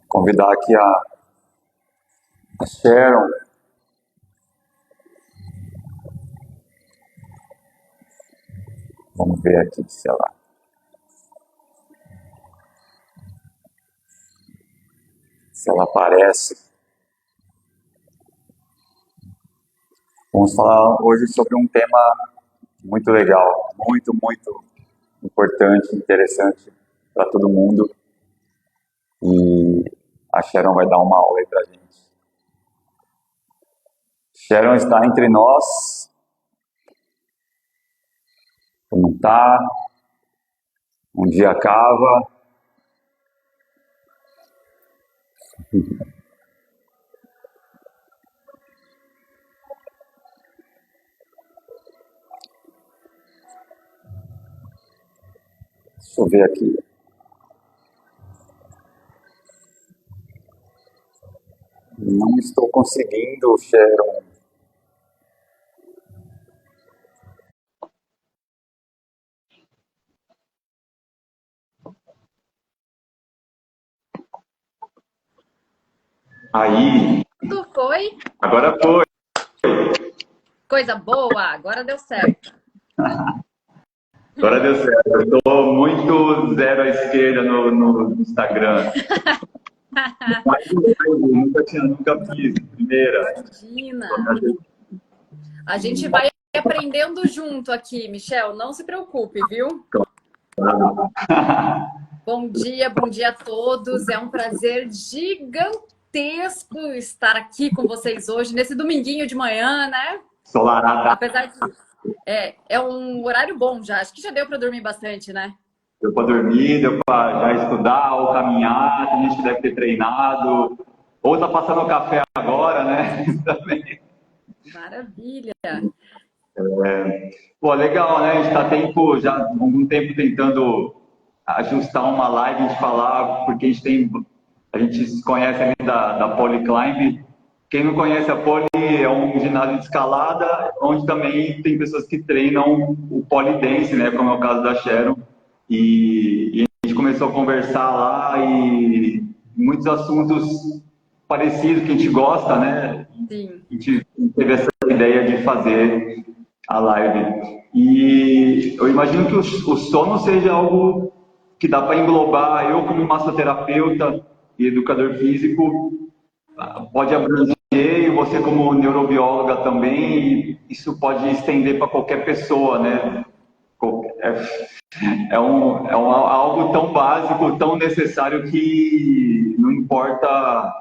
convidar aqui a Sharon. Vamos ver aqui se ela aparece. Vamos falar hoje sobre um tema muito legal, muito importante, interessante para todo mundo. E a Sharon vai dar uma aula aí para a gente. Sharon está entre nós. Como está? Um dia acaba. Deixa eu ver aqui. Não estou conseguindo, Sharon. Aí. Tudo foi? Agora foi. Coisa boa, agora deu certo. Agora deu certo. Eu estou muito zero à esquerda no Instagram. Nunca fiz. Primeira. Imagina. A gente vai aprendendo junto aqui, Michel. Não se preocupe, viu? Bom dia a todos. É um prazer gigantesco estar aqui com vocês hoje, nesse dominguinho de manhã, né? Solarada. Apesar de... É um horário bom já. Acho que já deu para dormir bastante, né? Deu para dormir, deu para já estudar ou caminhar, tem gente que deve ter treinado, ou está passando o café agora, né? Também. Maravilha! Pô, legal, né? A gente está já há algum tempo tentando ajustar uma live de falar, porque a gente se conhece ali da Polyclimb. Quem não conhece a Poly é um ginásio de escalada, onde também tem pessoas que treinam o Polydance, né? Como é o caso da Sharon. E a gente começou a conversar lá e muitos assuntos parecidos que a gente gosta, né? Sim. A gente teve essa ideia de fazer a live. E eu imagino que o sono seja algo que dá para englobar. Eu, como massoterapeuta e educador físico, pode abranger, e você como neurobióloga também, e isso pode estender para qualquer pessoa, né? Algo tão básico, tão necessário que não importa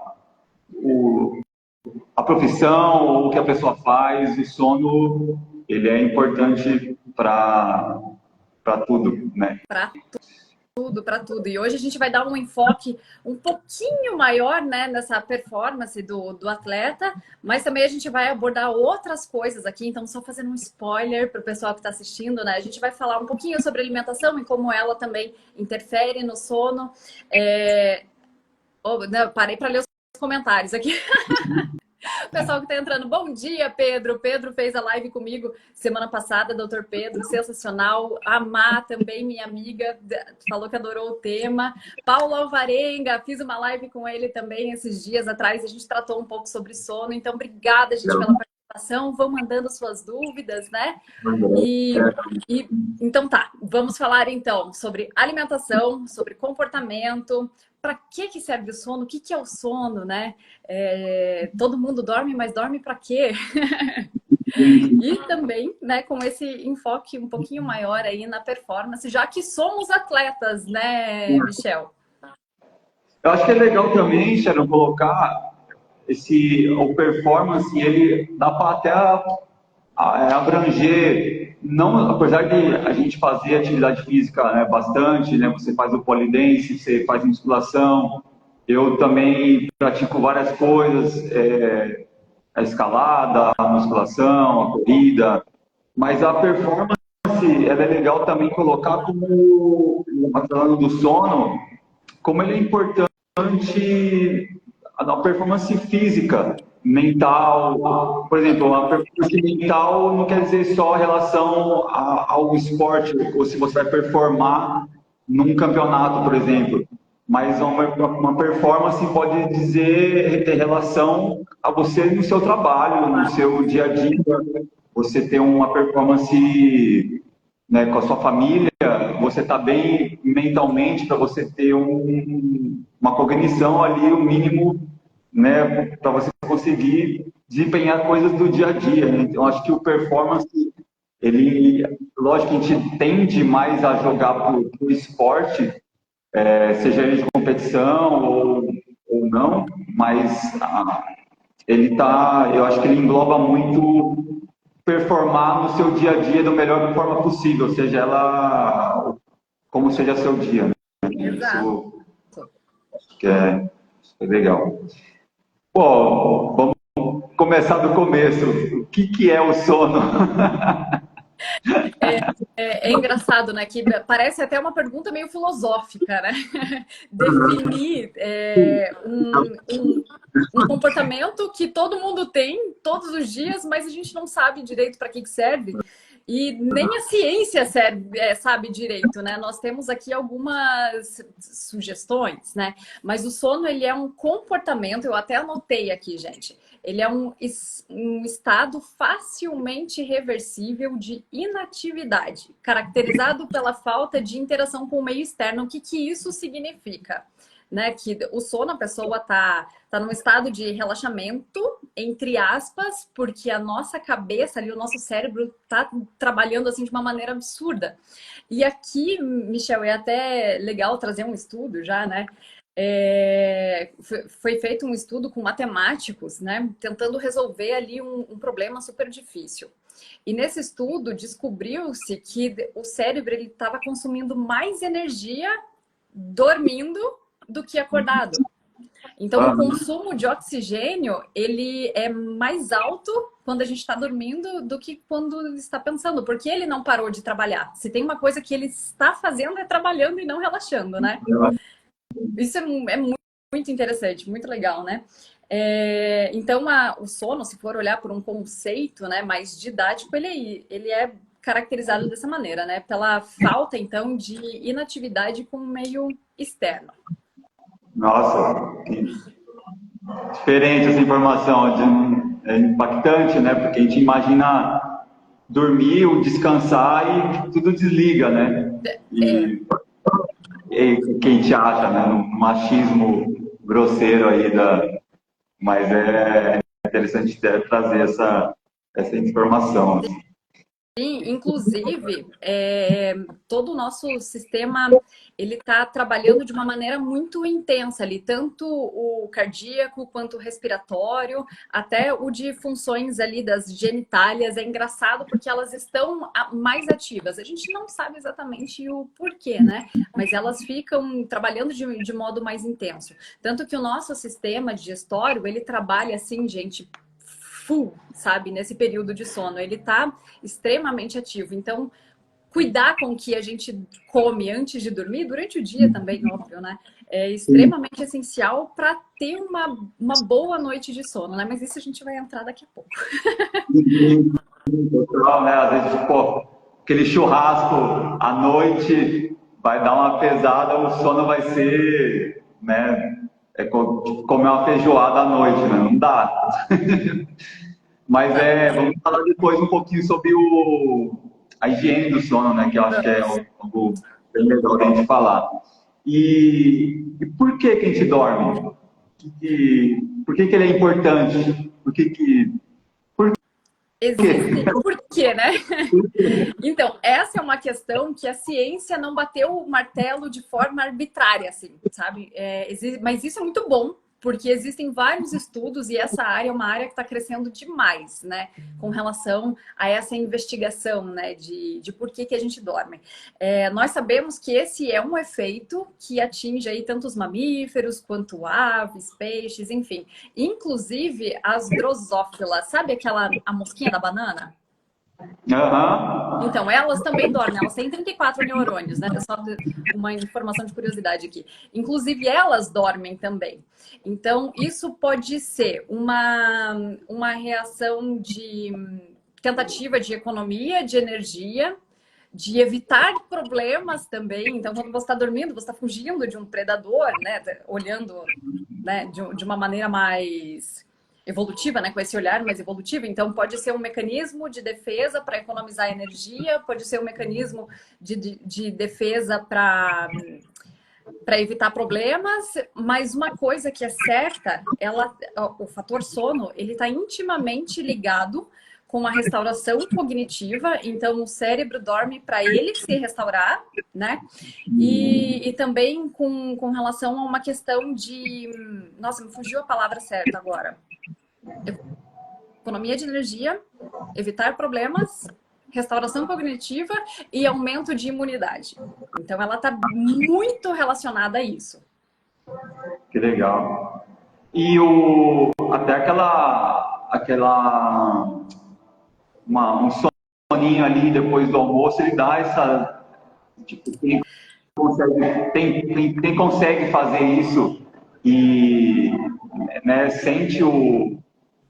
a profissão ou o que a pessoa faz, o sono ele é importante para tudo, né? Para tudo. E hoje a gente vai dar um enfoque um pouquinho maior, né, nessa performance do atleta, mas também a gente vai abordar outras coisas aqui. Então, só fazendo um spoiler para o pessoal que está assistindo, né? A gente vai falar um pouquinho sobre alimentação e como ela também interfere no sono. Parei para ler os comentários aqui. O pessoal que está entrando, bom dia, Pedro. Pedro fez a live comigo semana passada, doutor Pedro, sensacional. A Má também, minha amiga, falou que adorou o tema. Paulo Alvarenga, fiz uma live com ele também esses dias atrás. A gente tratou um pouco sobre sono. Então, obrigada, gente, pela participação. Vão mandando suas dúvidas, né? Então tá, vamos falar então sobre alimentação, sobre comportamento. Para que serve o sono? O que é o sono, né? Todo mundo dorme, mas dorme para quê? E também, né, com esse enfoque um pouquinho maior aí na performance, já que somos atletas, né, Michel? Eu acho que é legal também, Sharon, colocar o performance, ele dá para até abranger, não, apesar de a gente fazer atividade física, né, bastante, né, você faz o polidense, você faz musculação, eu também pratico várias coisas, a escalada, a musculação, a corrida, mas a performance, ela é legal também colocar como, falando do sono, como ele é importante na performance física, mental. Por exemplo, a performance mental não quer dizer só a relação ao esporte, ou se você vai performar num campeonato, por exemplo. mas uma performance pode dizer ter relação a você no seu trabalho, no seu dia a dia, você ter uma performance, né, com a sua família, você está bem mentalmente para você ter uma cognição ali, o mínimo, né, para você conseguir desempenhar coisas do dia a dia, né? Então, acho que o performance, ele, lógico que a gente tende mais a jogar para o esporte, seja ele de competição ou não, mas eu acho que ele engloba muito performar no seu dia a dia da melhor forma possível, seja ela como seja seu dia, né? Exato. Isso que é legal. Pô, vamos começar do começo. O que é o sono? É engraçado, né? Que parece até uma pergunta meio filosófica, né? Definir um comportamento que todo mundo tem todos os dias, mas a gente não sabe direito para que serve. E nem a ciência sabe direito, né? Nós temos aqui algumas sugestões, né? Mas o sono, ele é um comportamento, eu até anotei aqui, gente. Ele é um estado facilmente reversível de inatividade, caracterizado pela falta de interação com o meio externo. O que isso significa? Né, que o sono, a pessoa tá num estado de relaxamento, entre aspas, porque a nossa cabeça ali, o nosso cérebro tá trabalhando assim de uma maneira absurda. E aqui, Michel, é até legal trazer um estudo já, né? Foi feito um estudo com matemáticos, né, tentando resolver ali um problema super difícil. E nesse estudo descobriu-se que o cérebro ele estava consumindo mais energia dormindo do que acordado. Então, o consumo de oxigênio, ele é mais alto quando a gente está dormindo do que quando está pensando, porque ele não parou de trabalhar. Se tem uma coisa que ele está fazendo é trabalhando e não relaxando, né? Isso é muito interessante, muito legal, né? Então, o sono, se for olhar por um conceito, né, mais didático, ele é caracterizado dessa maneira, né? Pela falta, então, de inatividade com o meio externo. Nossa, que diferente essa informação, é impactante, né? Porque a gente imagina dormir ou descansar e tudo desliga, né? E o que a gente acha, né? Um machismo grosseiro aí mas é interessante trazer essa informação. Sim, inclusive, todo o nosso sistema ele está trabalhando de uma maneira muito intensa ali, tanto o cardíaco quanto o respiratório, até o de funções ali das genitálias. É engraçado porque elas estão mais ativas. A gente não sabe exatamente o porquê, né? Mas elas ficam trabalhando de modo mais intenso. Tanto que o nosso sistema digestório, ele trabalha assim, gente, full, sabe? Nesse período de sono. Ele tá extremamente ativo. Então, cuidar com o que a gente come antes de dormir, durante o dia também, óbvio, né? É extremamente essencial para ter uma boa noite de sono, né? Mas isso a gente vai entrar daqui a pouco. Total, né? Às vezes, pô, aquele churrasco à noite vai dar uma pesada, o sono vai ser, né? Tipo, comer uma feijoada à noite, né? Não dá. Mas vamos falar depois um pouquinho sobre a higiene do sono, né? Que eu acho que é algo bem legal da gente falar. E por que que a gente dorme? Por que que ele é importante? Existe o porquê, né? Então, essa é uma questão que a ciência não bateu o martelo de forma arbitrária, assim, sabe? Mas isso é muito bom, porque existem vários estudos e essa área é uma área que está crescendo demais, né? Com relação a essa investigação, né? De por que a gente dorme. Nós sabemos que esse é um efeito que atinge aí tanto os mamíferos quanto aves, peixes, enfim. Inclusive as drosófilas, sabe a mosquinha da banana? Uhum. Então, elas também dormem, elas têm 34 neurônios, né? Só uma informação de curiosidade aqui. Inclusive, elas dormem também. Então, isso pode ser uma reação de tentativa de economia de energia, de evitar problemas também. Então, quando você está dormindo, você está fugindo de um predador, né? Olhando, né, de uma maneira mais evolutiva, né, com esse olhar mais evolutivo. Então, pode ser um mecanismo de defesa para economizar energia, pode ser um mecanismo de defesa para evitar problemas, mas uma coisa que é certa, o fator sono, ele está intimamente ligado com a restauração cognitiva. Então, o cérebro dorme para ele se restaurar, né? E também com relação a uma questão de... Nossa, me fugiu a palavra certa agora. Economia de energia, evitar problemas, restauração cognitiva e aumento de imunidade. Então, ela está muito relacionada a isso. Que legal. E até um soninho ali depois do almoço, ele dá essa, tipo, quem consegue fazer isso e, né, sente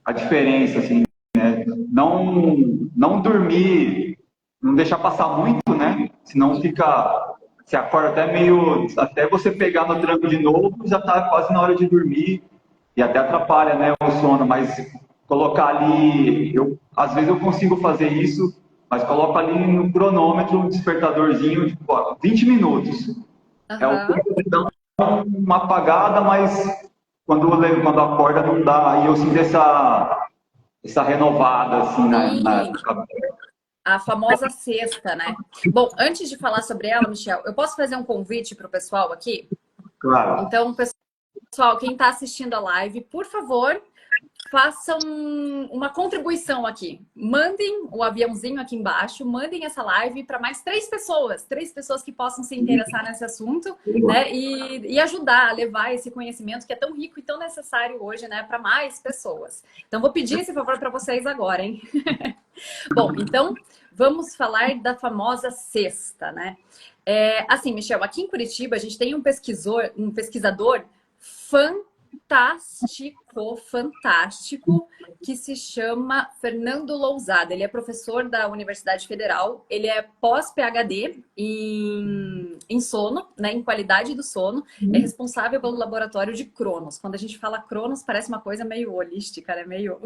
a diferença, assim, né? Não dormir, não deixar passar muito, né? Senão você acorda até você pegar no tranco de novo, já tá quase na hora de dormir e até atrapalha, né, o sono, mas colocar ali, às vezes eu consigo fazer isso, mas coloco ali no cronômetro um despertadorzinho, tipo, ó, 20 minutos. É o tempo de dar uma apagada, mas quando acorda não dá. Aí eu sinto essa renovada, assim, na cabeça. A famosa cesta, né? Bom, antes de falar sobre ela, Michel, eu posso fazer um convite para o pessoal aqui? Claro. Então, pessoal, quem está assistindo a live, por favor, façam uma contribuição aqui. Mandem o aviãozinho aqui embaixo, mandem essa live para mais 3 pessoas que possam se interessar nesse assunto, né? E ajudar a levar esse conhecimento que é tão rico e tão necessário hoje, né, para mais pessoas. Então, vou pedir esse favor para vocês agora, hein? Bom, então, vamos falar da famosa cesta, né? Assim, Michel, aqui em Curitiba, a gente tem um pesquisador fantástico, que se chama Fernando Lousada. Ele é professor da Universidade Federal, ele é pós-PhD em sono, né, em qualidade do sono, é responsável pelo laboratório de Cronos. Quando a gente fala Cronos, parece uma coisa meio holística, né? Meio...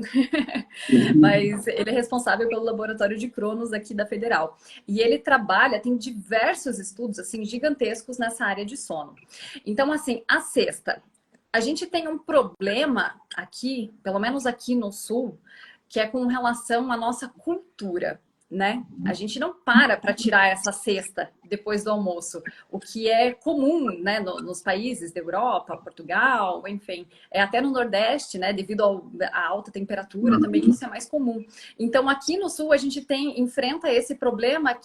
Mas ele é responsável pelo laboratório de Cronos aqui da Federal. E ele tem diversos estudos, assim, gigantescos nessa área de sono. Então, assim, a cesta... A gente tem um problema aqui, pelo menos aqui no Sul, que é com relação à nossa cultura, né? A gente não para tirar essa cesta depois do almoço, o que é comum, né, nos países da Europa, Portugal, enfim, até no Nordeste, né, devido à alta temperatura, também isso é mais comum. Então, aqui no Sul, a gente enfrenta esse problema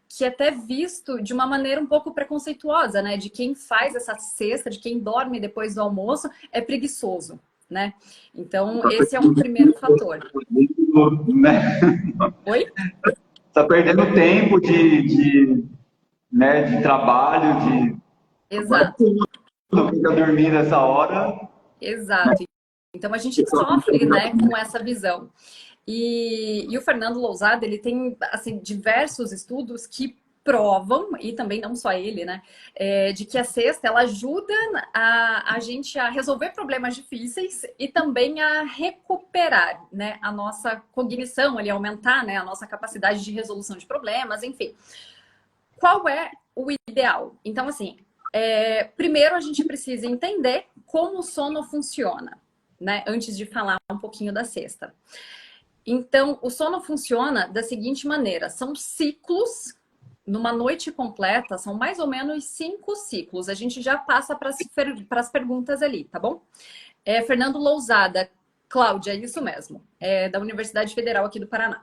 que é até visto de uma maneira um pouco preconceituosa, né, de quem faz essa cesta, de quem dorme depois do almoço, é preguiçoso, né? Então, esse é um primeiro fator. Né? Oi? Tá perdendo tempo né, de trabalho, Exato. Não fica dormindo essa hora. Exato. Então, a gente sofre, né, com essa visão. E o Fernando Lousada, ele tem, assim, diversos estudos que provam, e também não só ele, né, de que a cesta, ela ajuda a gente a resolver problemas difíceis e também a recuperar, né, a nossa cognição, ali, aumentar, né, a nossa capacidade de resolução de problemas, enfim. Qual é o ideal? Então, assim, primeiro a gente precisa entender como o sono funciona, né, antes de falar um pouquinho da cesta. Então, o sono funciona da seguinte maneira, são ciclos. Numa noite completa, são mais ou menos 5 ciclos. A gente já passa para as perguntas ali, tá bom? Fernando Lousada, Cláudia, isso mesmo. Da Universidade Federal aqui do Paraná.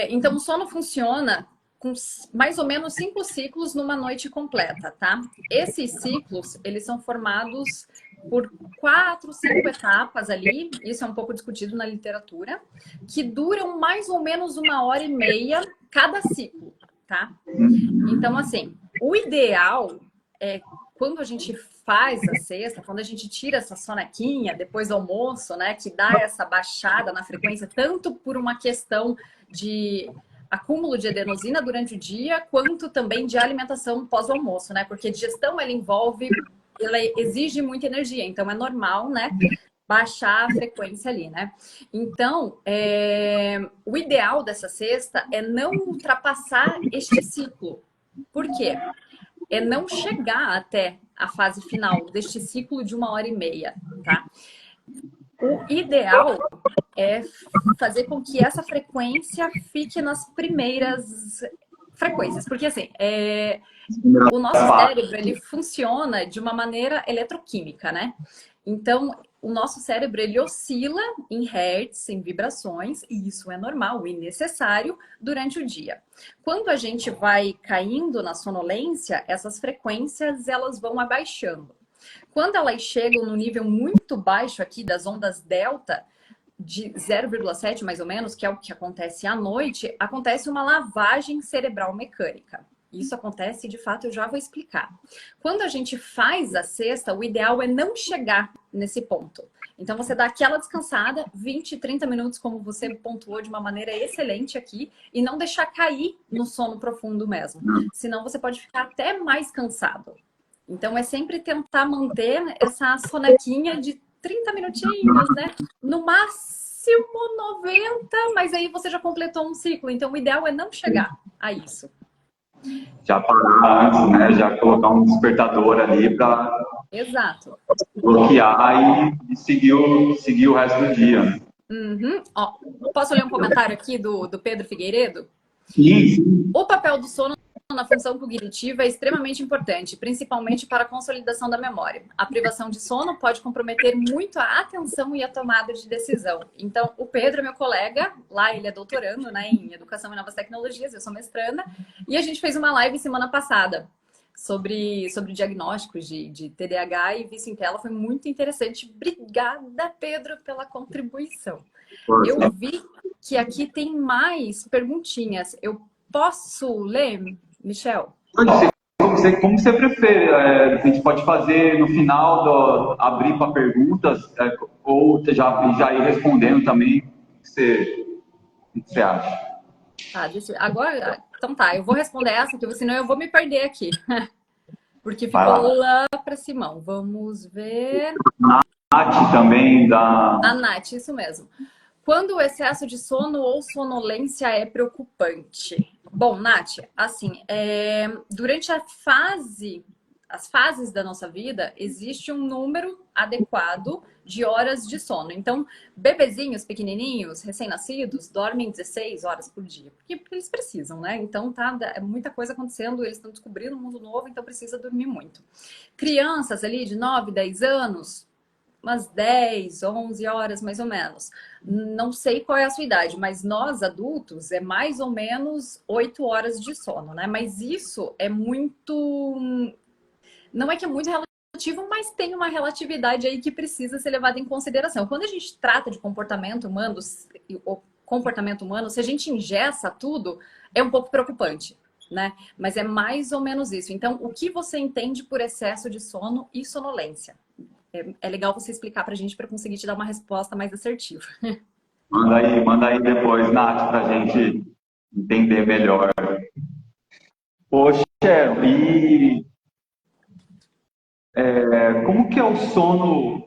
Então, o sono funciona com mais ou menos 5 ciclos numa noite completa, tá? Esses ciclos, eles são formados por 4, 5 etapas ali, isso é um pouco discutido na literatura, que duram mais ou menos 1h30 cada ciclo, tá? Então, assim, o ideal é quando a gente faz a cesta, quando a gente tira essa sonequinha depois do almoço, né, que dá essa baixada na frequência, tanto por uma questão de acúmulo de adenosina durante o dia, quanto também de alimentação pós-almoço, né? Porque digestão, ela exige muita energia, então é normal, né? Baixar a frequência ali, né? Então, o ideal dessa cesta é não ultrapassar este ciclo. Por quê? É não chegar até a fase final deste ciclo de 1h30, tá? O ideal é fazer com que essa frequência fique nas primeiras frequências. Porque, assim, o nosso cérebro, ele funciona de uma maneira eletroquímica, né? Então, o nosso cérebro, ele oscila em hertz, em vibrações, e isso é normal e necessário durante o dia. Quando a gente vai caindo na sonolência, essas frequências, elas vão abaixando. Quando elas chegam no nível muito baixo aqui das ondas delta, de 0,7 mais ou menos, que é o que acontece à noite, acontece uma lavagem cerebral mecânica. Isso acontece, de fato, eu já vou explicar. Quando a gente faz a cesta, o ideal é não chegar nesse ponto. Então, você dá aquela descansada, 20, 30 minutos, como você pontuou de uma maneira excelente aqui, e não deixar cair no sono profundo mesmo. Senão, você pode ficar até mais cansado. Então, é sempre tentar manter essa sonequinha de 30 minutinhos, né? No máximo 90, mas aí você já completou um ciclo. Então, o ideal é não chegar a isso. Já parar antes, né? Já colocar um despertador ali para bloquear e seguir o resto do dia. Uhum. Ó, posso ler um comentário aqui do Pedro Figueiredo? Sim. O papel do sono na função cognitiva é extremamente importante, principalmente para a consolidação da memória. A privação de sono pode comprometer muito a atenção e a tomada de decisão. Então, o Pedro é meu colega, lá ele é doutorando, né, em Educação e Novas Tecnologias, eu sou mestranda, e a gente fez uma live semana passada sobre diagnósticos de TDAH e vício em tela, foi muito interessante. Obrigada, Pedro, pela contribuição. Eu vi que aqui tem mais perguntinhas. Eu posso ler, Michel? Como você prefere. A gente pode fazer no final, abrir para perguntas, ou já ir respondendo também. O que você acha? Tá, agora, então tá, eu vou responder essa, porque senão eu vou me perder aqui. Porque ficou lá para Simão. Vamos ver. A Nath também A Nath, isso mesmo. Quando o excesso de sono ou sonolência é preocupante? Bom, Nath, assim, durante as fases da nossa vida, existe um número adequado de horas de sono. Então, bebezinhos pequenininhos, recém-nascidos, dormem 16 horas por dia, porque eles precisam, né? Então, é muita coisa acontecendo, eles estão descobrindo um mundo novo, então precisa dormir muito. Crianças ali de 9, 10 anos, umas 10, 11 horas mais ou menos. Não sei qual é a sua idade, mas nós adultos é mais ou menos 8 horas de sono, né? Mas isso é muito... Não é que é muito relativo, mas tem uma relatividade aí que precisa ser levada em consideração. Quando a gente trata de comportamento humano, se a gente engessa tudo, é um pouco preocupante, né? Mas é mais ou menos isso. Então, o que você entende por excesso de sono e sonolência? É legal você explicar pra gente para conseguir te dar uma resposta mais assertiva. Manda aí depois, Nath, pra gente entender melhor. Poxa, e como que é o sono?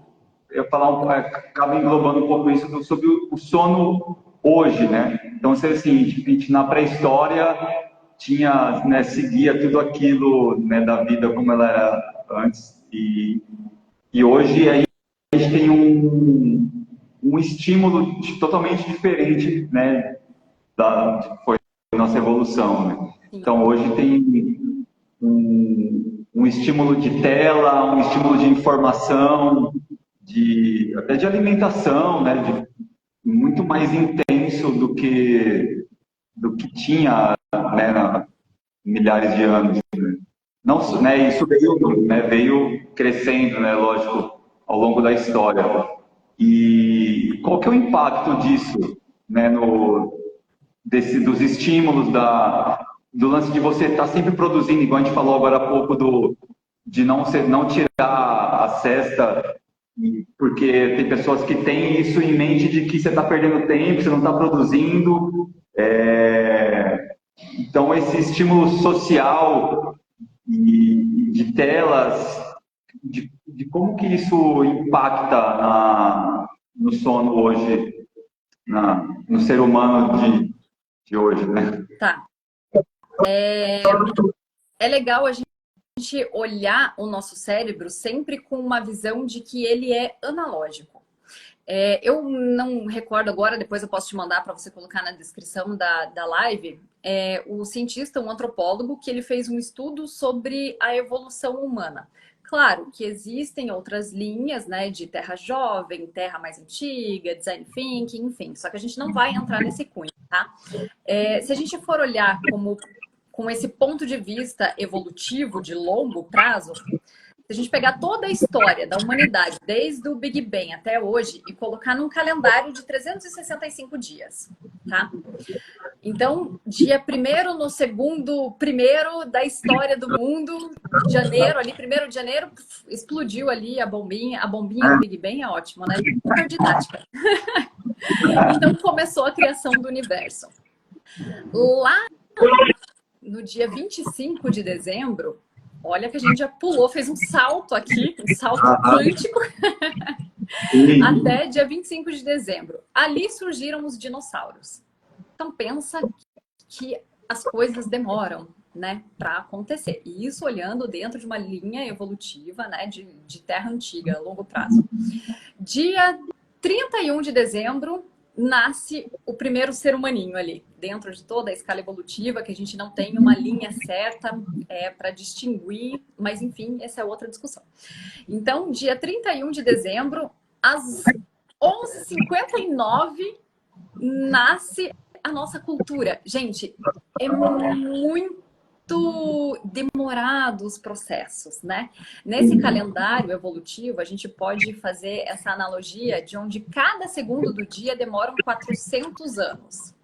Eu acaba englobando um pouco isso sobre o sono hoje, né? Então, se assim, a gente na pré-história tinha, né, seguia tudo aquilo, né, da vida como ela era antes, e hoje a gente tem um estímulo totalmente diferente, né, que foi a nossa evolução, né? Então, hoje tem um estímulo de tela, um estímulo de informação, até de alimentação, né, muito mais intenso do que tinha, né, milhares de anos. Né? Não, né, isso veio crescendo, né, lógico, ao longo da história. E qual que é o impacto disso, né, dos estímulos, do lance de você estar sempre produzindo, igual a gente falou agora há pouco, de não tirar a cesta, porque tem pessoas que têm isso em mente de que você está perdendo tempo, você não está produzindo. esse estímulo social e de telas, de como que isso impacta no sono hoje, no ser humano de hoje, né? Tá. É legal a gente olhar o nosso cérebro sempre com uma visão de que ele é analógico. Eu não recordo agora, depois eu posso te mandar para você colocar na descrição da live, o cientista, um antropólogo, que ele fez um estudo sobre a evolução humana. Claro que existem outras linhas, né, de terra jovem, terra mais antiga, design thinking, enfim, só que a gente não vai entrar nesse cunho, tá? Se a gente for olhar com esse ponto de vista evolutivo de longo prazo, se a gente pegar toda a história da humanidade, desde o Big Bang até hoje, e colocar num calendário de 365 dias, tá? Então, dia 1º no segundo, primeiro da história do mundo, janeiro, ali, 1º de janeiro, explodiu ali a bombinha do Big Bang, é ótimo, né? Super didática. Então, começou a criação do universo. Lá no dia 25 de dezembro, olha que a gente já pulou, fez um salto aqui, um salto quântico, até dia 25 de dezembro. Ali surgiram os dinossauros. Então pensa que as coisas demoram, né, para acontecer. E isso olhando dentro de uma linha evolutiva, né, de terra antiga, a longo prazo. Dia 31 de dezembro, nasce o primeiro ser humaninho ali, dentro de toda a escala evolutiva, que a gente não tem uma linha certa para distinguir, mas enfim, essa é outra discussão. Então, dia 31 de dezembro, às 11h59, nasce a nossa cultura. Gente, é muito demorado os processos, né? Nesse calendário evolutivo, a gente pode fazer essa analogia de onde cada segundo do dia demoram 400 anos.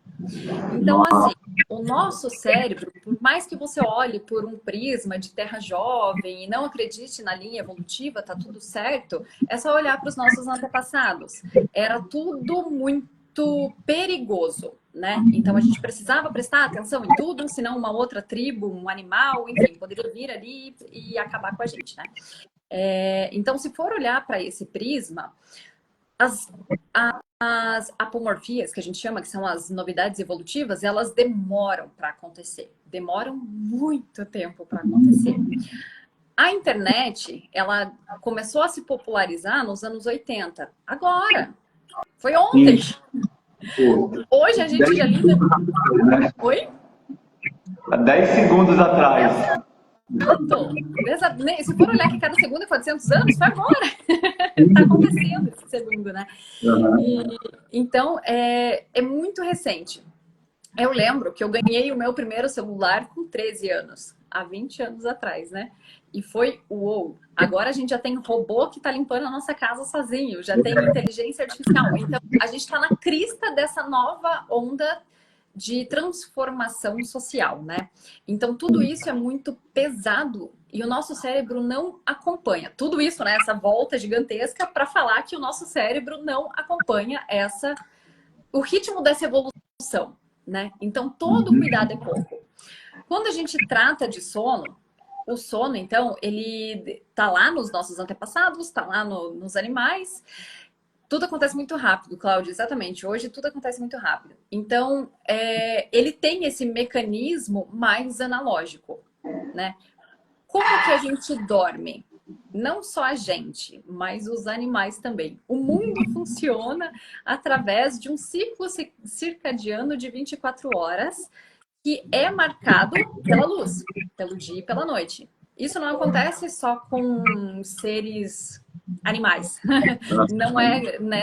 Então, assim, o nosso cérebro, por mais que você olhe por um prisma de terra jovem e não acredite na linha evolutiva, tá tudo certo, é só olhar para os nossos antepassados. Era tudo muito perigoso, né? Então a gente precisava prestar atenção em tudo, senão uma outra tribo, um animal, enfim, poderia vir ali e acabar com a gente, né? Então, se for olhar para esse prisma, as apomorfias, que a gente chama, que são as novidades evolutivas, elas demoram para acontecer. Demoram muito tempo para acontecer. A internet, ela começou a se popularizar nos anos 80. Agora. Foi ontem. Hoje a gente já lida... Oi? Há 10 segundos atrás. Exato. Se for olhar que cada segundo é 400 anos, foi agora. Está acontecendo esse segundo, né? Então, é muito recente. Eu lembro que eu ganhei o meu primeiro celular com 13 anos, há 20 anos atrás, né? E foi uou! Agora a gente já tem robô que está limpando a nossa casa sozinho, já tem inteligência artificial. Então, a gente está na crista dessa nova onda de transformação social, né? Então, tudo isso é muito pesado e o nosso cérebro não acompanha. Tudo isso, né? Essa volta gigantesca para falar que o nosso cérebro não acompanha o ritmo dessa evolução, né? Então, todo cuidado é pouco. Quando a gente trata de sono, o sono, então, ele tá lá nos nossos antepassados, tá lá nos animais. Tudo acontece muito rápido, Cláudia, exatamente. Hoje tudo acontece muito rápido. Então, ele tem esse mecanismo mais analógico, né? Como que a gente dorme? Não só a gente, mas os animais também. O mundo funciona através de um ciclo circadiano de 24 horas, que é marcado pela luz, pelo dia e pela noite. Isso não acontece só com seres animais.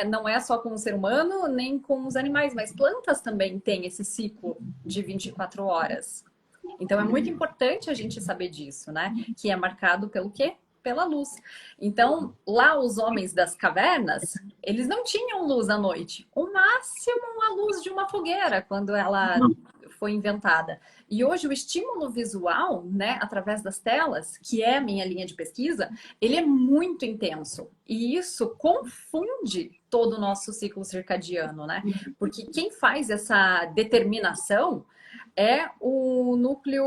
Não é só com o ser humano, nem com os animais, mas plantas também têm esse ciclo de 24 horas. Então, é muito importante a gente saber disso, né? Que é marcado pelo quê? Pela luz. Então, lá os homens das cavernas, eles não tinham luz à noite. O máximo a luz de uma fogueira, quando ela foi inventada. E hoje o estímulo visual, né, através das telas, que é a minha linha de pesquisa, ele é muito intenso. E isso confunde todo o nosso ciclo circadiano, né? Porque quem faz essa determinação é o núcleo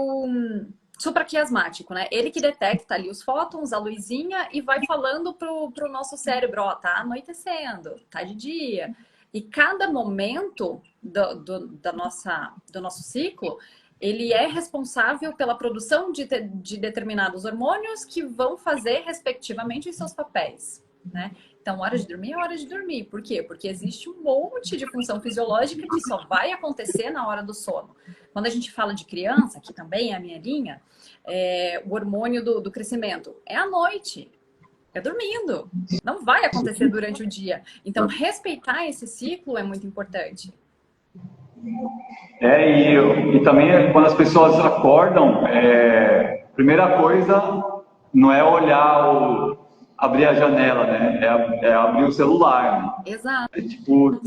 supraquiasmático, né? Ele que detecta ali os fótons, a luzinha e vai falando pro nosso cérebro, ó, tá anoitecendo, tá de dia. E cada momento do nosso ciclo, ele é responsável pela produção de determinados hormônios que vão fazer, respectivamente, os seus papéis, né? Então, hora de dormir é hora de dormir. Por quê? Porque existe um monte de função fisiológica que só vai acontecer na hora do sono. Quando a gente fala de criança, que também é a minha linha, o hormônio do crescimento é à noite, é dormindo. Não vai acontecer durante o dia. Então, respeitar esse ciclo é muito importante. E também quando as pessoas acordam, primeira coisa não é olhar abrir a janela, né? É abrir o celular. Né? Exato. Tipo,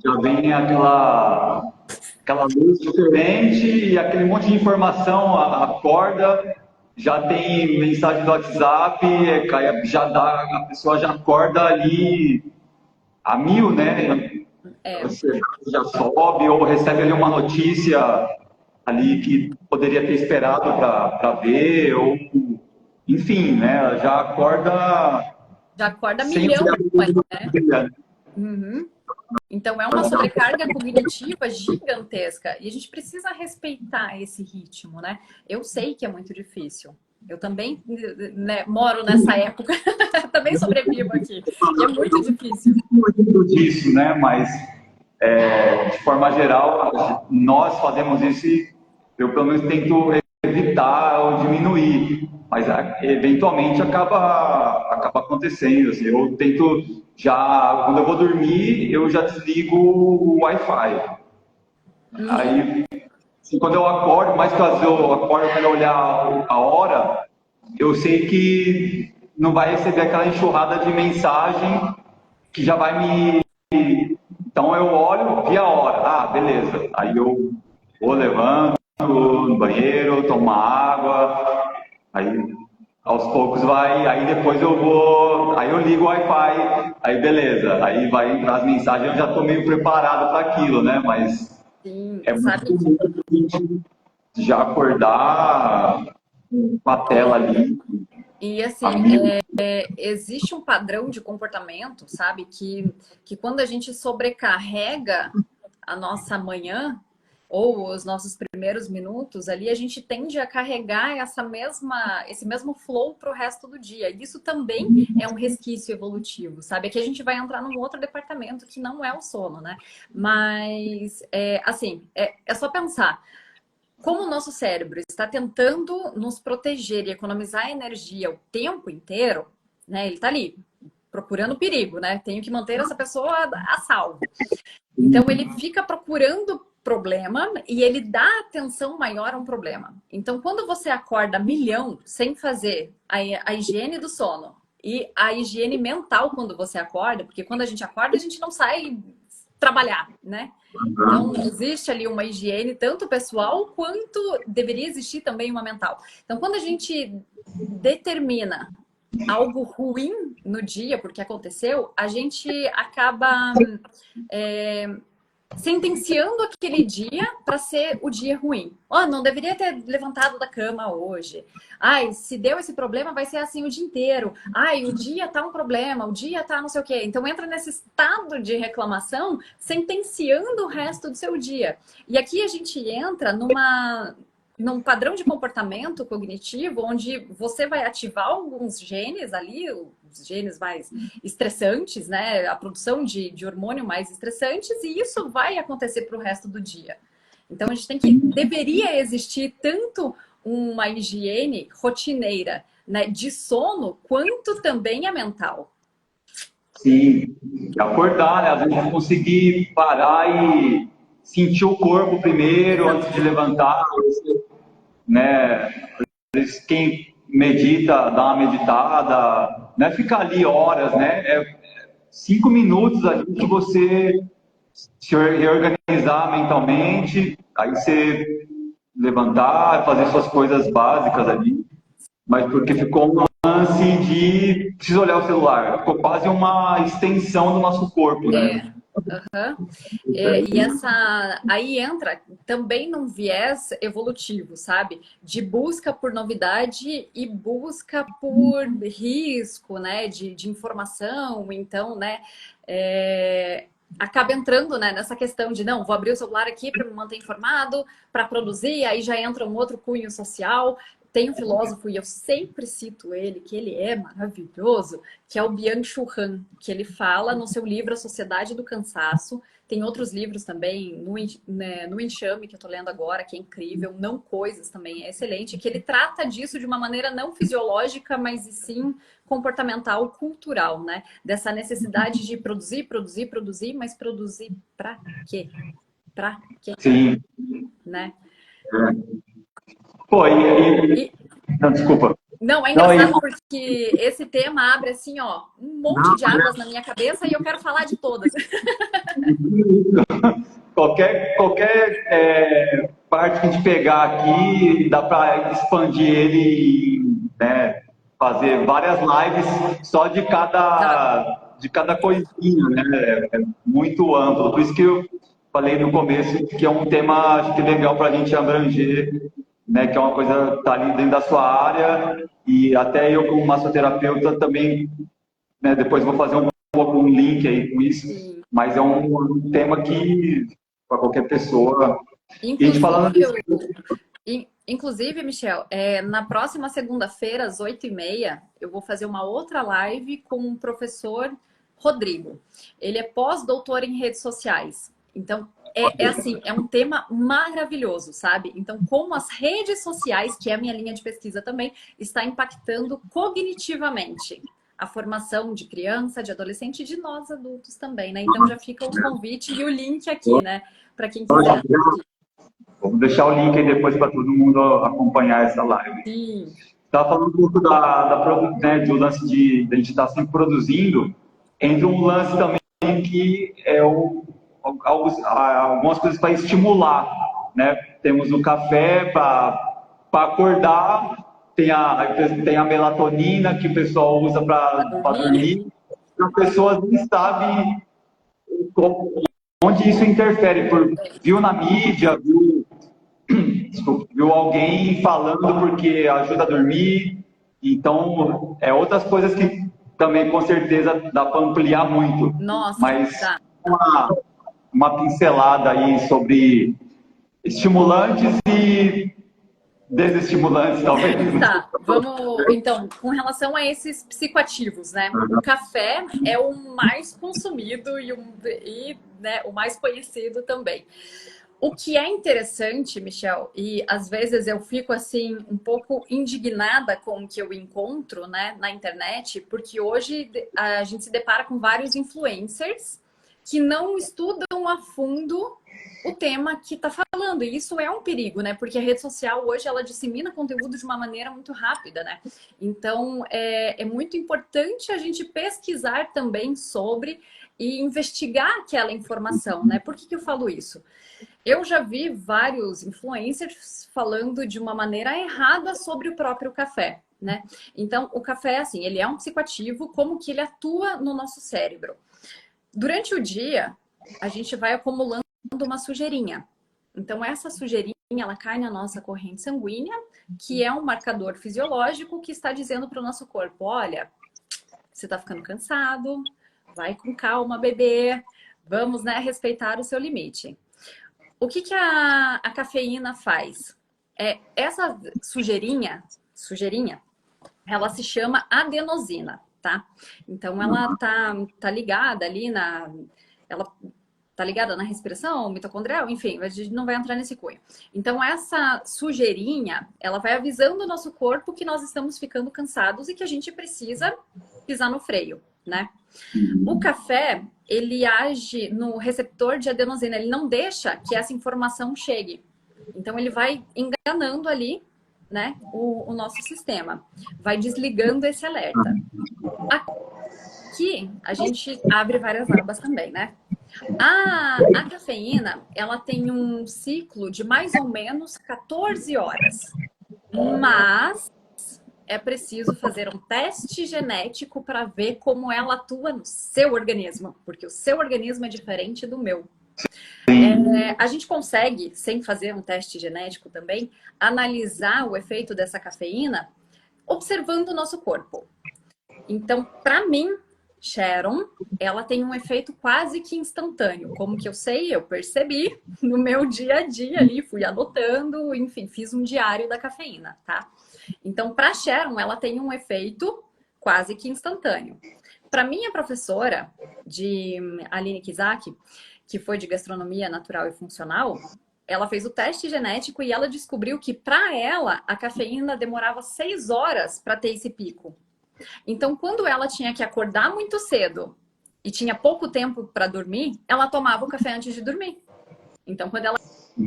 já vem aquela luz diferente e aquele monte de informação, acorda, já tem mensagem do WhatsApp, a pessoa já acorda ali a mil, né? Você já sobe ou recebe ali uma notícia ali que poderia ter esperado para ver, ou enfim, né? Já acorda milhão, né? Uhum. Então é uma sobrecarga cognitiva gigantesca e a gente precisa respeitar esse ritmo, né? Eu sei que é muito difícil. Eu também, né, moro nessa época, também sobrevivo aqui. E é muito difícil. Muito disso, né? Mas de forma geral, nós fazemos isso e eu pelo menos tento evitar ou diminuir, mas eventualmente acaba acontecendo. Assim, eu tento quando eu vou dormir, eu já desligo o Wi-Fi. Aí, assim, quando eu acordo, mais que às vezes eu acordo, eu quero olhar a hora, eu sei que não vai receber aquela enxurrada de mensagem que já vai me... Então eu olho, vi a hora, beleza. Aí eu vou levando no banheiro, tomo uma água, aí aos poucos aí depois aí eu ligo o Wi-Fi, aí beleza, aí vai entrar as mensagens, eu já estou meio preparado para aquilo, né? Mas sim, muito difícil já acordar com a tela ali. E assim, existe um padrão de comportamento, sabe? Que quando a gente sobrecarrega a nossa manhã ou os nossos primeiros minutos ali, a gente tende a carregar esse mesmo flow para o resto do dia. E isso também é um resquício evolutivo, sabe? Aqui a gente vai entrar num outro departamento que não é o sono, né? Mas, é só pensar. Como o nosso cérebro está tentando nos proteger e economizar energia o tempo inteiro, né? Ele está ali procurando perigo, né? Tenho que manter essa pessoa a salvo. Então ele fica procurando problema e ele dá atenção maior a um problema. Então quando você acorda milhão sem fazer a higiene do sono e a higiene mental quando você acorda, porque quando a gente acorda a gente não sai trabalhar, né? Então, existe ali uma higiene, tanto pessoal, quanto deveria existir também uma mental. Então, quando a gente determina algo ruim no dia, porque aconteceu, a gente acaba sentenciando aquele dia para ser o dia ruim. Não deveria ter levantado da cama hoje. Se deu esse problema, vai ser assim o dia inteiro. O dia tá um problema, o dia tá não sei o quê. Então entra nesse estado de reclamação, sentenciando o resto do seu dia. E aqui a gente entra num padrão de comportamento cognitivo, onde você vai ativar alguns genes ali, os genes mais estressantes, né? A produção de hormônio mais estressantes, e isso vai acontecer para o resto do dia. Então, a gente deveria existir tanto uma higiene rotineira, né, de sono, quanto também a mental. Sim, acordar, né? Às vezes conseguir parar e sentir o corpo primeiro, antes de levantar, né? Quem medita, dá uma meditada, não é ficar ali horas, né? 5 minutos ali que você se reorganizar mentalmente, aí você levantar, fazer suas coisas básicas ali, mas porque ficou lance de preciso olhar o celular. Ficou quase uma extensão do nosso corpo, né? Uhum. E essa aí entra também num viés evolutivo, sabe? De busca por novidade e busca por risco, né? De informação. Então, né? Acaba entrando, né, nessa questão de não, vou abrir o celular aqui para me manter informado, para produzir, aí já entra um outro cunho social. Tem um filósofo, e eu sempre cito ele, que ele é maravilhoso, que é o Byung-Chul Han, que ele fala no seu livro A Sociedade do Cansaço. Tem outros livros também, no Enxame, que eu estou lendo agora, que é incrível, Não Coisas também é excelente, que ele trata disso de uma maneira não fisiológica, mas sim comportamental, cultural, né? Dessa necessidade de produzir, produzir, produzir, mas produzir para quê? Para quê? Sim. Né? Pô, não, desculpa. Não, é engraçado porque esse tema abre assim, ó, um monte de abas na minha cabeça e eu quero falar de todas. Qualquer parte que a gente pegar aqui, dá para expandir ele, né, fazer várias lives só de cada coisinha, né? É muito amplo. Por isso que eu falei no começo que é um tema, acho que legal para a gente abranger, né? Que é uma coisa que está ali dentro da sua área, e até eu, como massoterapeuta, também, né, depois vou fazer um link aí com isso, Sim. mas é um tema que, para qualquer pessoa. E a gente falando disso. Inclusive, Michel, na próxima segunda-feira, às 8h30, eu vou fazer uma outra live com o professor Rodrigo. Ele é pós-doutor em redes sociais. Então, assim, é um tema maravilhoso, sabe? Então, como as redes sociais, que é a minha linha de pesquisa também, está impactando cognitivamente a formação de criança, de adolescente e de nós adultos também, né? Então, já fica o convite e o link aqui, né? Para quem quiser. Vamos deixar o link aí depois para todo mundo acompanhar essa live. Sim. Estava falando um pouco né, do lance de a gente estar sempre produzindo, entra um lance também que é algumas coisas para estimular, né? Temos o café para acordar, tem a melatonina que o pessoal usa para dormir. As pessoas não sabem onde isso interfere. Viu na mídia, viu alguém falando porque ajuda a dormir. Então, outras coisas que também, com certeza, dá para ampliar muito. Nossa, mas tá. uma pincelada aí sobre estimulantes e desestimulantes, talvez. Tá, vamos. Então, com relação a esses psicoativos, né? O café é o mais consumido né, o mais conhecido também. O que é interessante, Michel, e às vezes eu fico assim um pouco indignada com o que eu encontro, né, na internet, porque hoje a gente se depara com vários influencers que não estudam a fundo o tema que está falando. E isso é um perigo, né? Porque a rede social hoje ela dissemina conteúdo de uma maneira muito rápida, né? Então é muito importante a gente pesquisar também sobre e investigar aquela informação, né? Por que eu falo isso? Eu já vi vários influencers falando de uma maneira errada sobre o próprio café, né? Então, o café, assim, ele é um psicoativo, como que ele atua no nosso cérebro. Durante o dia, a gente vai acumulando uma sujeirinha. Então, essa sujeirinha, ela cai na nossa corrente sanguínea, que é um marcador fisiológico que está dizendo para o nosso corpo, olha, você está ficando cansado, vai com calma, bebê, vamos, né, respeitar o seu limite. O que a cafeína faz? Essa sujeirinha, ela se chama adenosina, tá? Então, ela tá ligada ali ela tá ligada na respiração mitocondrial, enfim, a gente não vai entrar nesse cunho. Então, essa sujeirinha, ela vai avisando o nosso corpo que nós estamos ficando cansados e que a gente precisa pisar no freio, né? O café, ele age no receptor de adenosina, ele não deixa que essa informação chegue. Então, ele vai enganando ali, né, o nosso sistema. Vai desligando esse alerta. Aqui, a gente abre várias abas também, né? A cafeína, ela tem um ciclo de mais ou menos 14 horas. Mas é preciso fazer um teste genético para ver como ela atua no seu organismo, porque o seu organismo é diferente do meu. A gente consegue, sem fazer um teste genético também, analisar o efeito dessa cafeína observando o nosso corpo. Então, para mim, Sharon, ela tem um efeito quase que instantâneo. Como que eu sei? Eu percebi no meu dia a dia ali, fui anotando, enfim, fiz um diário da cafeína, tá? Então, para Sharon, ela tem um efeito quase que instantâneo. Para minha professora, Aline Kizak, que foi de gastronomia natural e funcional, ela fez o teste genético e ela descobriu que, para ela, a cafeína demorava 6 horas para ter esse pico. Então, quando ela tinha que acordar muito cedo e tinha pouco tempo para dormir, ela tomava o café antes de dormir. Então, quando ela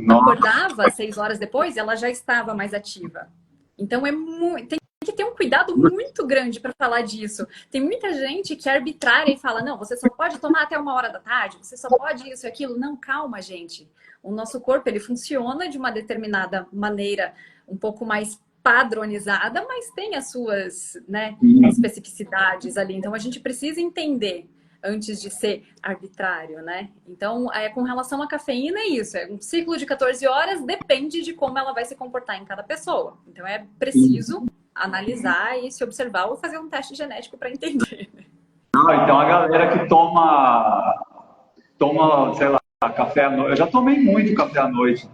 acordava 6 horas depois, ela já estava mais ativa. Então, tem que ter um cuidado muito grande para falar disso. Tem muita gente que é arbitrária e fala, não, você só pode tomar até 1h da tarde, você só pode isso e aquilo. Não, calma, gente. O nosso corpo, ele funciona de uma determinada maneira um pouco mais padronizada, mas tem as suas, né, especificidades ali. Então, a gente precisa entender antes de ser arbitrário, né? Então, com relação à cafeína, é isso. É um ciclo de 14 horas, depende de como ela vai se comportar em cada pessoa. Então, é preciso analisar e se observar ou fazer um teste genético para entender. Então, a galera que toma, sei lá, café à noite. Eu já tomei muito café à noite,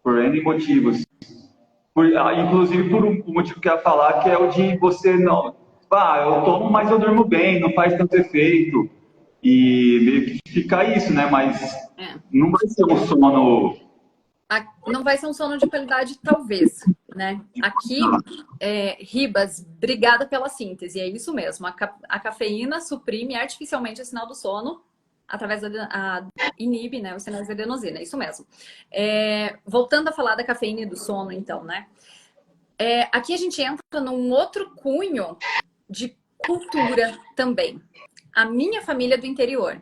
por N motivos. Inclusive por um motivo que eu ia falar, que é o de você não... eu tomo, mas eu durmo bem, não faz tanto efeito. E meio que fica isso, né? Mas não vai ser um sono... Não vai ser um sono de qualidade, talvez, né? Aqui, Ribas, obrigada pela síntese, é isso mesmo. A cafeína suprime artificialmente o sinal do sono através inibe, né, os sinais de adenosina, é isso mesmo. Voltando a falar da cafeína e do sono, então, né? Aqui a gente entra num outro cunho de cultura também. A minha família é do interior.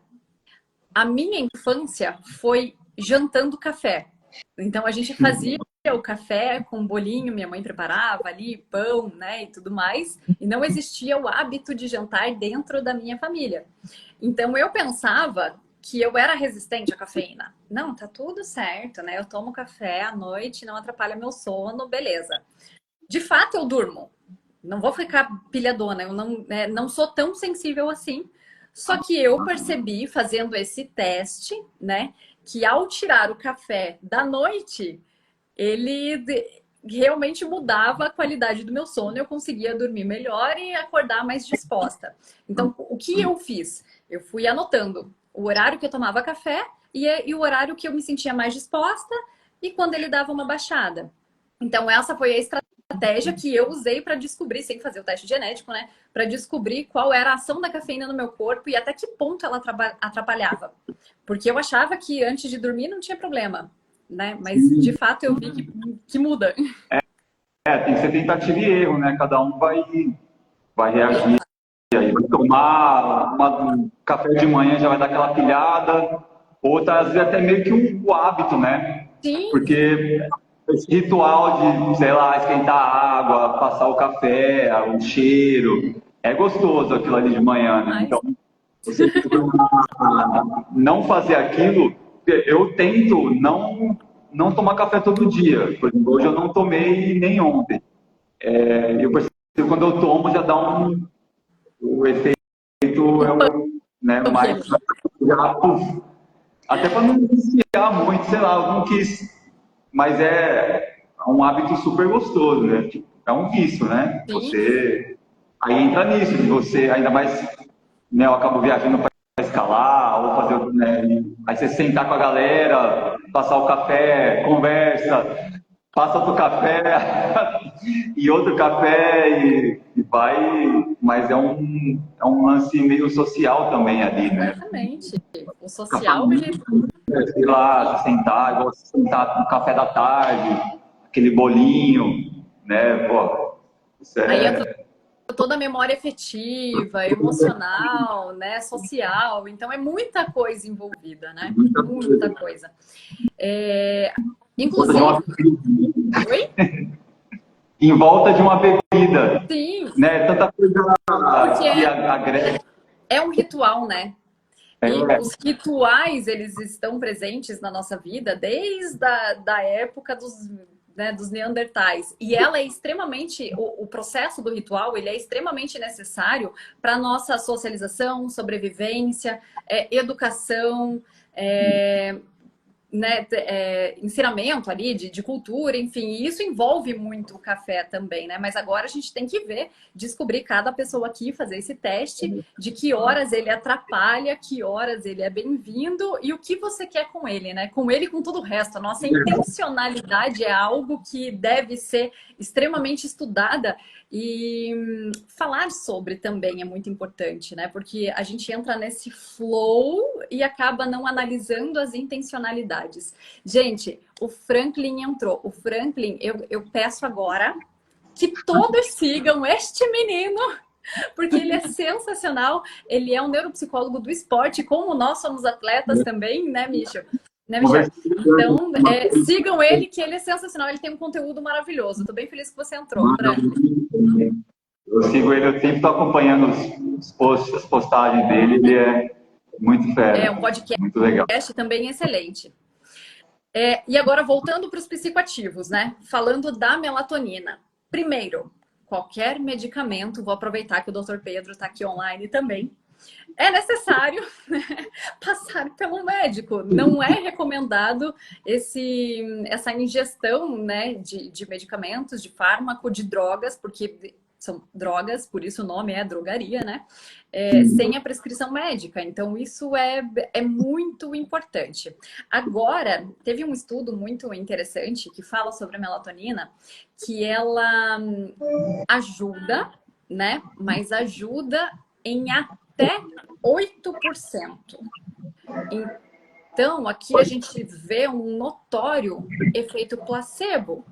A minha infância foi jantando café. Então, a gente fazia o café com um bolinho, minha mãe preparava ali, pão, né, e tudo mais. E não existia o hábito de jantar dentro da minha família. Então, eu pensava que eu era resistente à cafeína. Não, tá tudo certo, né? Eu tomo café à noite, não atrapalha meu sono, beleza. De fato, eu durmo. Não vou ficar pilhadona, eu não sou tão sensível assim. Só que eu percebi, fazendo esse teste, né, que ao tirar o café da noite, ele realmente mudava a qualidade do meu sono, eu conseguia dormir melhor e acordar mais disposta. Então, o que eu fiz? Eu fui anotando o horário que eu tomava café e o horário que eu me sentia mais disposta e quando ele dava uma baixada. Então, essa foi a estratégia que eu usei para descobrir, sem fazer o teste genético, né? Para descobrir qual era a ação da cafeína no meu corpo e até que ponto ela atrapalhava. Porque eu achava que antes de dormir não tinha problema, né? Mas, de fato, eu vi que muda. Tem que ser tentativa e erro, né? Cada um vai reagir. Aí vai tomar um café de manhã, já vai dar aquela pilhada. Outra, às vezes, até meio que um hábito, né? Sim. Porque esse ritual de, sei lá, esquentar a água, passar o café, o cheiro, é gostoso aquilo ali de manhã, né? Então, você não fazer aquilo, eu tento não tomar café todo dia. Por exemplo, hoje eu não tomei nem ontem. Eu percebo que quando eu tomo já dá o efeito né, mais... Até para não viciar muito, sei lá, eu não quis... Mas é um hábito super gostoso, né? É um vício, né? Sim. Você... Aí entra nisso, de você, ainda mais... Né, eu acabo viajando para escalar, ou fazer... Né, aí você sentar com a galera, passar o café, conversa, passa outro café e outro café e vai... Mas é um lance meio social também ali, né? Exatamente. O social... Sei lá, sentar, igual sentar no café da tarde, aquele bolinho, né? Pô, isso é... Aí entra toda a memória afetiva, emocional, né? Social. Então, é muita coisa envolvida, né? Muita coisa. Inclusive... Oi? em volta de uma bebida, Sim, né? Tanta coisa porque que agrega. é um ritual, né? E É, os rituais, eles estão presentes na nossa vida desde da época dos, né, dos Neandertais. E ela é extremamente, o processo do ritual, ele é extremamente necessário para a nossa socialização, sobrevivência, educação, né, ensinamento ali de cultura, enfim, e isso envolve muito o café também, né? Mas agora a gente tem que ver, descobrir cada pessoa aqui, fazer esse teste de que horas ele atrapalha, que horas ele é bem-vindo e o que você quer com ele, né? Com ele e com todo o resto. A nossa intencionalidade é algo que deve ser extremamente estudada e falar sobre também é muito importante, né? Porque a gente entra nesse flow e acaba não analisando as intencionalidades. Gente, o Franklin entrou. O Franklin, eu peço agora que todos sigam este menino, porque ele é sensacional. Ele é um neuropsicólogo do esporte, como nós somos atletas também, né, Michel? Né, Michel? Então, sigam ele, que ele é sensacional. Ele tem um conteúdo maravilhoso. Estou bem feliz que você entrou, Franklin. eu sigo ele, eu sempre estou acompanhando os posts, as postagens dele, ele é muito fera. É um podcast muito legal. Também excelente. E agora, voltando para os psicoativos, né? Falando da melatonina. Primeiro, qualquer medicamento, vou aproveitar que o Dr. Pedro está aqui online também, é necessário passar pelo médico. Não é recomendado essa ingestão, né, de medicamentos, de fármaco, de drogas, porque são drogas, por isso o nome é drogaria, né? Sem a prescrição médica. Então, isso é muito importante. Agora, teve um estudo muito interessante que fala sobre a melatonina, que ela ajuda, né? Mas ajuda em até 8%. Então, aqui a gente vê um notório efeito placebo.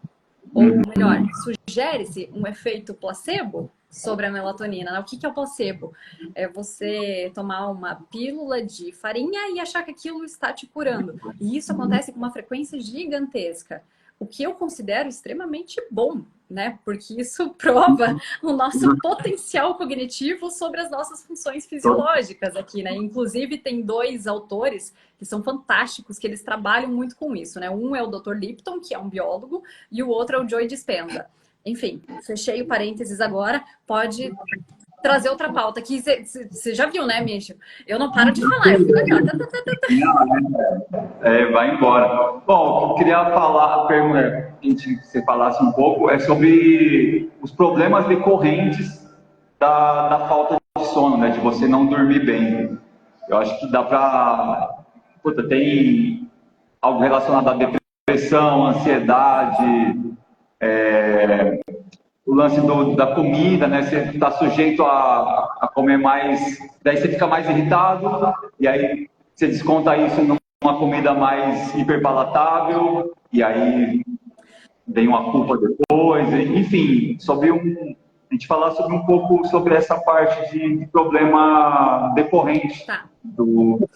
Ou melhor, sugere-se um efeito placebo sobre a melatonina. O que é o placebo? É você tomar uma pílula de farinha e achar que aquilo está te curando. E isso acontece com uma frequência gigantesca. O que eu considero extremamente bom, né? Porque isso prova o nosso potencial cognitivo sobre as nossas funções fisiológicas aqui, né? Inclusive, tem 2 autores que são fantásticos, que eles trabalham muito com isso, né? Um é o Dr. Lipton, que é um biólogo, e o outro é o Joe Dispenza. Enfim, fechei o parênteses agora, pode trazer outra pauta aqui. Você já viu, né, Michel? Eu não paro de falar, eu fico aqui, ó. Vai embora. Bom, eu queria falar, que você falasse um pouco, sobre os problemas decorrentes da falta de sono, né? De você não dormir bem. Eu acho que dá para... tem algo relacionado à depressão, ansiedade, o lance da comida, né? Você está sujeito a comer mais, daí você fica mais irritado, e aí você desconta isso numa comida mais hiperpalatável, e aí vem uma culpa depois, enfim, a gente falar sobre um pouco sobre essa parte de problema decorrente do...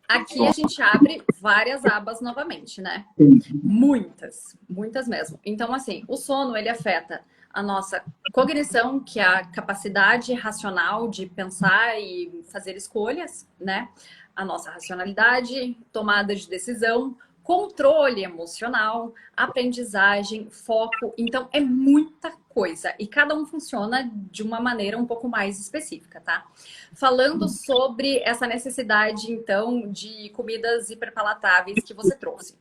Aqui a gente abre várias abas novamente, né? Muitas, muitas mesmo. Então, assim, o sono, ele afeta a nossa cognição, que é a capacidade racional de pensar e fazer escolhas, né? A nossa racionalidade, tomada de decisão, controle emocional, aprendizagem, foco. Então, é muita coisa. E cada um funciona de uma maneira um pouco mais específica, tá? Falando sobre essa necessidade, então, de comidas hiperpalatáveis que você trouxe.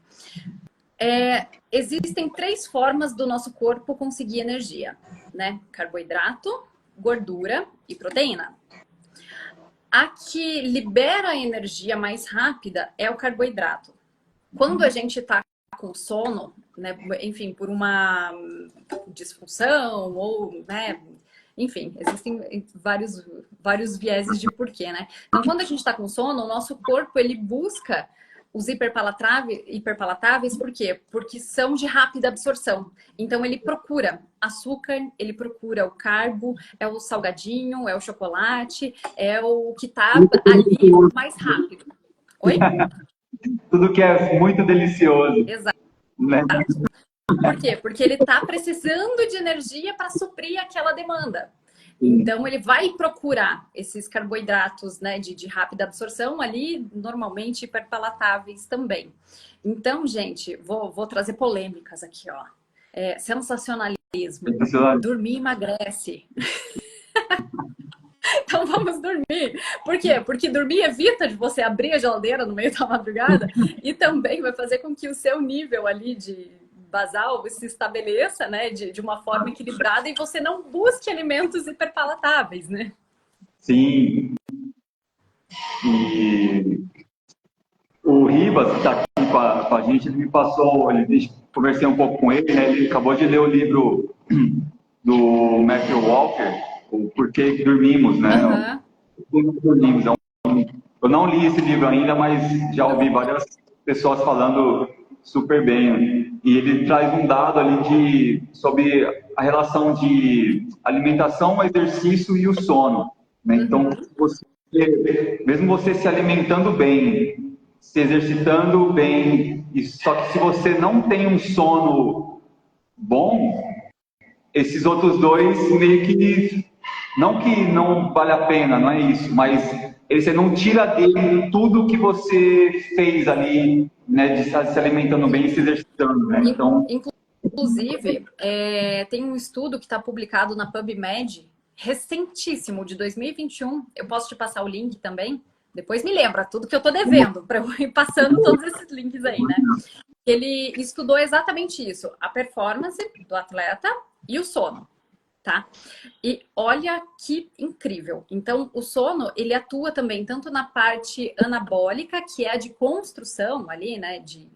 Existem 3 formas do nosso corpo conseguir energia, né? Carboidrato, gordura e proteína. A que libera a energia mais rápida é o carboidrato. Quando a gente está com sono, né, enfim, por uma disfunção ou, né, enfim, existem vários vieses de porquê, né? Então, quando a gente está com sono, o nosso corpo, ele busca os hiperpalatáveis, por quê? Porque são de rápida absorção. Então, ele procura açúcar, ele procura o carbo, é o salgadinho, é o chocolate, é o que está ali mais rápido. Oi? Tudo que é muito delicioso. Exato. Né? Por quê? Porque ele está precisando de energia para suprir aquela demanda. Então, ele vai procurar esses carboidratos, né, de rápida absorção ali, normalmente hiperpalatáveis também. Então, gente, vou trazer polêmicas aqui, ó. Sensacionalismo. Dormir emagrece. Então vamos dormir. Por quê? Porque dormir evita de você abrir a geladeira no meio da madrugada e também vai fazer com que o seu nível ali de basal se estabeleça, né, de uma forma equilibrada e você não busque alimentos hiperpalatáveis, né? Sim. E o Ribas, que está aqui com a gente, ele me passou, conversei um pouco com ele, né? Ele acabou de ler o livro do Matthew Walker, o Porquê que Dormimos, né? Dormimos. Eu não li esse livro ainda, mas já ouvi várias pessoas falando super bem. E ele traz um dado ali sobre a relação de alimentação, exercício e o sono, né? Então, mesmo você se alimentando bem, se exercitando bem, só que se você não tem um sono bom, esses outros dois meio que não vale a pena, não é isso, mas você não tira dele tudo que você fez ali, né, de estar se alimentando bem e se exercitando, né? Então, inclusive, tem um estudo que está publicado na PubMed, recentíssimo, de 2021. Eu posso te passar o link também? Depois me lembra tudo que eu tô devendo para eu ir passando todos esses links aí, né? Ele estudou exatamente isso, a performance do atleta e o sono, tá? E olha que incrível. Então, o sono, ele atua também tanto na parte anabólica, que é a de construção ali, né, de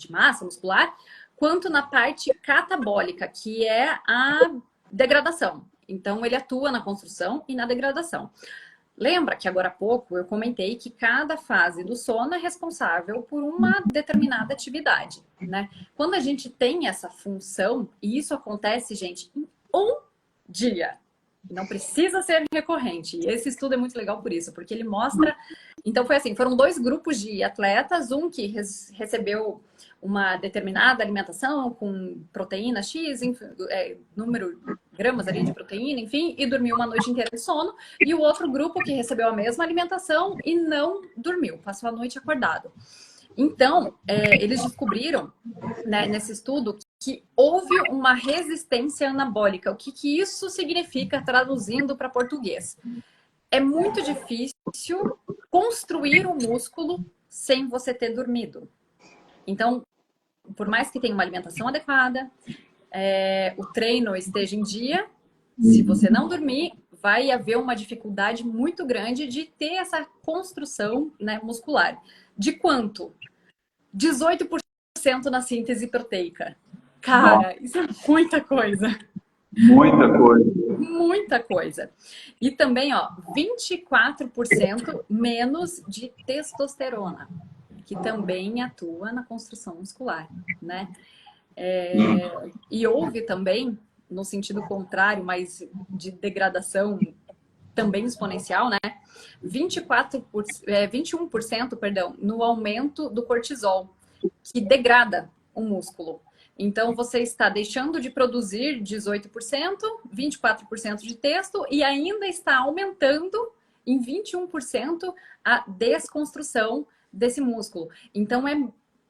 massa muscular, quanto na parte catabólica, que é a degradação. Então, ele atua na construção e na degradação. Lembra que agora há pouco eu comentei que cada fase do sono é responsável por uma determinada atividade, né? Quando a gente tem essa função, e isso acontece, gente, em um dia, não precisa ser recorrente. E esse estudo é muito legal por isso, porque ele mostra... Então foi assim, foram 2 grupos de atletas, um que recebeu uma determinada alimentação com proteína X, número gramas ali de proteína, enfim, e dormiu uma noite inteira de sono, e o outro grupo que recebeu a mesma alimentação e não dormiu, passou a noite acordado. Então, eles descobriram, né, nesse estudo, que houve uma resistência anabólica. O que isso significa, traduzindo para português? É muito difícil construir um músculo sem você ter dormido. Então, por mais que tenha uma alimentação adequada, o treino esteja em dia, se você não dormir, vai haver uma dificuldade muito grande de ter essa construção, né, muscular. De quanto? 18% na síntese proteica. Cara, isso é muita coisa. Muita coisa. Muita coisa. E também, ó, 24% menos de testosterona, que também atua na construção muscular, né? E houve também, no sentido contrário, mas de degradação também exponencial, né? 21%, perdão, no aumento do cortisol, que degrada o músculo. Então, você está deixando de produzir 18%, 24% de testo e ainda está aumentando em 21% a desconstrução desse músculo. Então,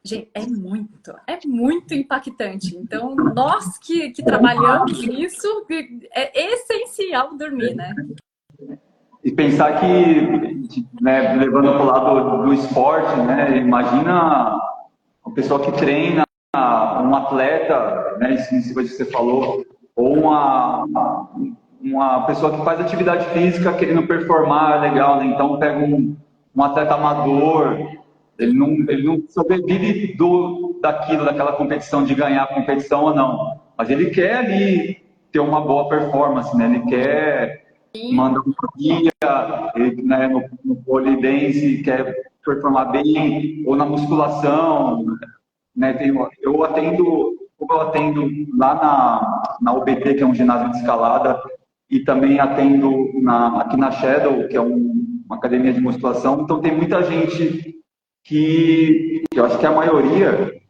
gente, é muito impactante. Então, nós que trabalhamos nisso, é essencial dormir, né? E pensar que, né, levando para o lado do esporte, né, imagina uma pessoa que treina, um atleta, né, isso que você falou, ou uma pessoa que faz atividade física querendo performar legal, né? Então pega um atleta amador, ele não sobrevive daquela competição, de ganhar a competição ou não, mas ele quer ali ter uma boa performance, né? Ele quer mandar um dia, né, no pole dance, quer performar bem, ou na musculação, né? Eu atendo lá na UBT, que é um ginásio de escalada, e também atendo aqui na Shadow, que é uma academia de musculação. Então tem muita gente que eu acho que é a maioria,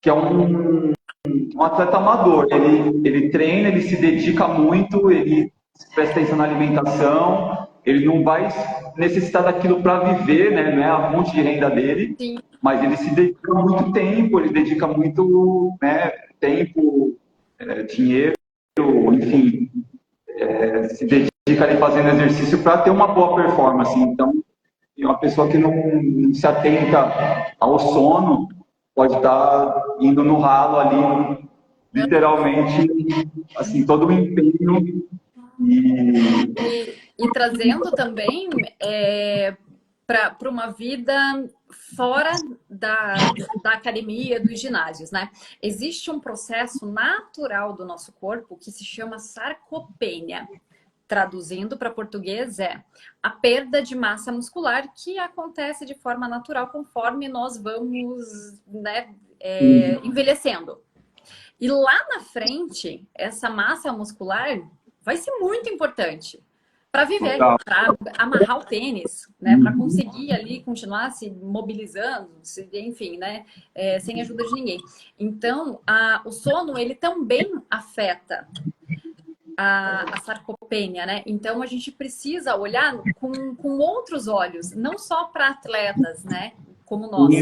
que é um um atleta amador. Ele treina, ele se dedica muito, ele presta atenção na alimentação, ele não vai necessitar daquilo para viver, né? Não é a fonte de renda dele, Sim. mas ele se dedica muito tempo, ele dedica muito, né, tempo, dinheiro, enfim, se dedica ali fazendo exercício para ter uma boa performance. Então, uma pessoa que não se atenta ao sono pode estar indo no ralo ali, literalmente, assim, todo o empenho E trazendo também para uma vida fora da academia, dos ginásios, né? Existe um processo natural do nosso corpo que se chama sarcopenia. Traduzindo para português, é a perda de massa muscular que acontece de forma natural conforme nós vamos, né, envelhecendo. E lá na frente, essa massa muscular vai ser muito importante para viver, para amarrar o tênis, né, para conseguir ali continuar se mobilizando, enfim, né, sem ajuda de ninguém. Então, o sono, ele também afeta a sarcopenia, né? Então a gente precisa olhar com outros olhos, não só para atletas, né? Como nós,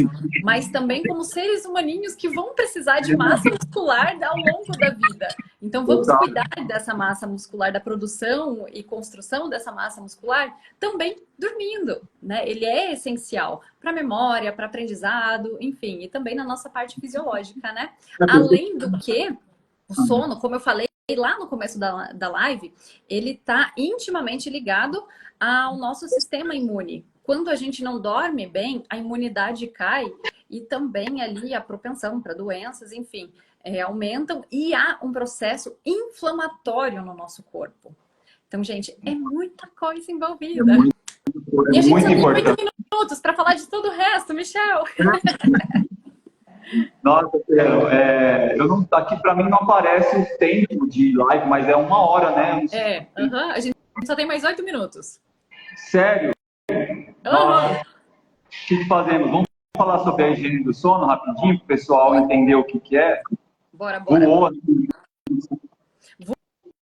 mas também como seres humaninhos que vão precisar de massa muscular ao longo da vida. Então vamos cuidar dessa massa muscular, da produção e construção dessa massa muscular também dormindo, né? Ele é essencial para memória, para aprendizado, enfim, e também na nossa parte fisiológica, né? Além do que o sono, como eu falei lá no começo da live, ele está intimamente ligado ao nosso sistema imune. Quando a gente não dorme bem, a imunidade cai e também ali a propensão para doenças, enfim, aumentam e há um processo inflamatório no nosso corpo. Então, gente, é muita coisa envolvida. E a gente só tem 8 minutos para falar de todo o resto, Michel. Nossa, eu não, aqui para mim não aparece o tempo de live, mas é 1 hora, né? A gente só tem mais 8 minutos. Sério? Nossa. O que fazemos? Vamos falar sobre a higiene do sono rapidinho, para o pessoal entender o que é? Bora.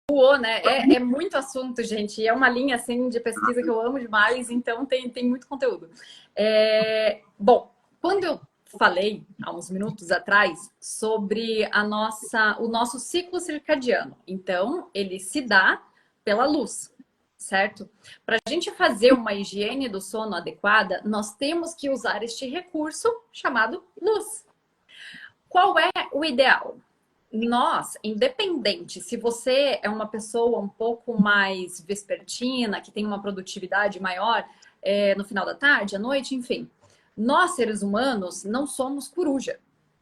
Voou, né? É muito assunto, gente. É uma linha assim de pesquisa que eu amo demais, então tem muito conteúdo. Bom, quando eu falei há uns minutos atrás sobre o nosso ciclo circadiano. Então, ele se dá pela luz, certo? Para a gente fazer uma higiene do sono adequada, nós temos que usar este recurso chamado luz. Qual é o ideal? Nós, independente, se você é uma pessoa um pouco mais vespertina, que tem uma produtividade maior no final da tarde, à noite, enfim, nós, seres humanos, não somos coruja.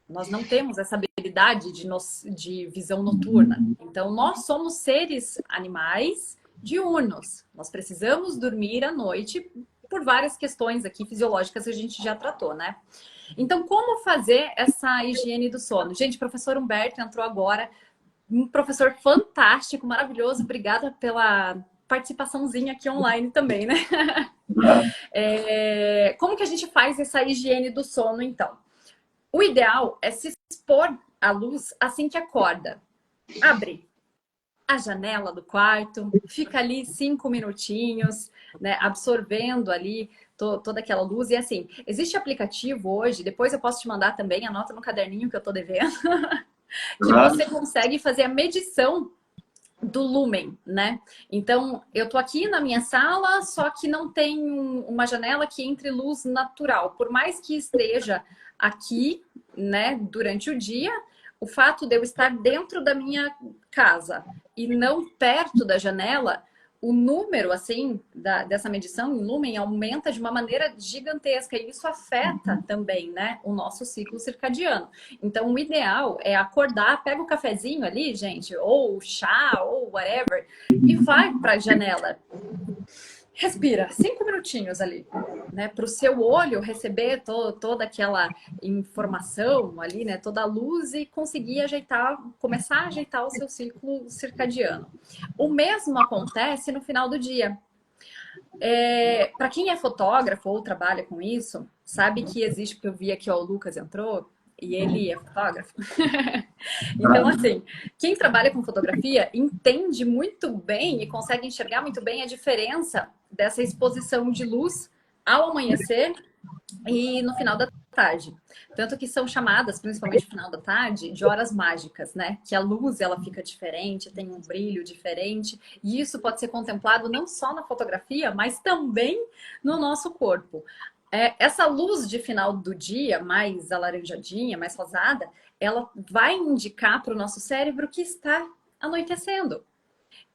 Nós não temos essa habilidade de visão noturna. Então, nós somos seres animais diurnos. Nós precisamos dormir à noite por várias questões aqui fisiológicas que a gente já tratou, né? Então, como fazer essa higiene do sono? Gente, o professor Humberto entrou agora. Um professor fantástico, maravilhoso. Obrigada pela participaçãozinha aqui online também, né? Como que a gente faz essa higiene do sono, então? O ideal é se expor à luz assim que acorda. Abre a janela do quarto, fica ali 5 minutinhos, né, absorvendo ali toda aquela luz. E assim, existe aplicativo hoje, depois eu posso te mandar também, anota no caderninho que eu tô devendo, que você consegue fazer a medição do lumen, né? Então, eu tô aqui na minha sala, só que não tem uma janela que entre luz natural. Por mais que esteja aqui, né, durante o dia, o fato de eu estar dentro da minha casa e não perto da janela, o número, assim, dessa medição em lumen aumenta de uma maneira gigantesca e isso afeta também, né, o nosso ciclo circadiano. Então, o ideal é acordar, pega o cafezinho ali, gente, ou chá, ou whatever, e vai para a janela. Respira 5 minutinhos ali, né? Para o seu olho receber toda aquela informação ali, né? Toda a luz e conseguir ajeitar, começar a ajeitar o seu ciclo circadiano. O mesmo acontece no final do dia. Para quem é fotógrafo ou trabalha com isso, sabe que existe, porque eu vi aqui, ó, o Lucas entrou, e ele é fotógrafo. Então, assim, quem trabalha com fotografia entende muito bem e consegue enxergar muito bem a diferença dessa exposição de luz ao amanhecer e no final da tarde. Tanto que são chamadas, principalmente no final da tarde, de horas mágicas, né? Que a luz, ela fica diferente, tem um brilho diferente. E isso pode ser contemplado não só na fotografia, mas também no nosso corpo. Essa luz de final do dia, mais alaranjadinha, mais rosada, ela vai indicar para o nosso cérebro que está anoitecendo.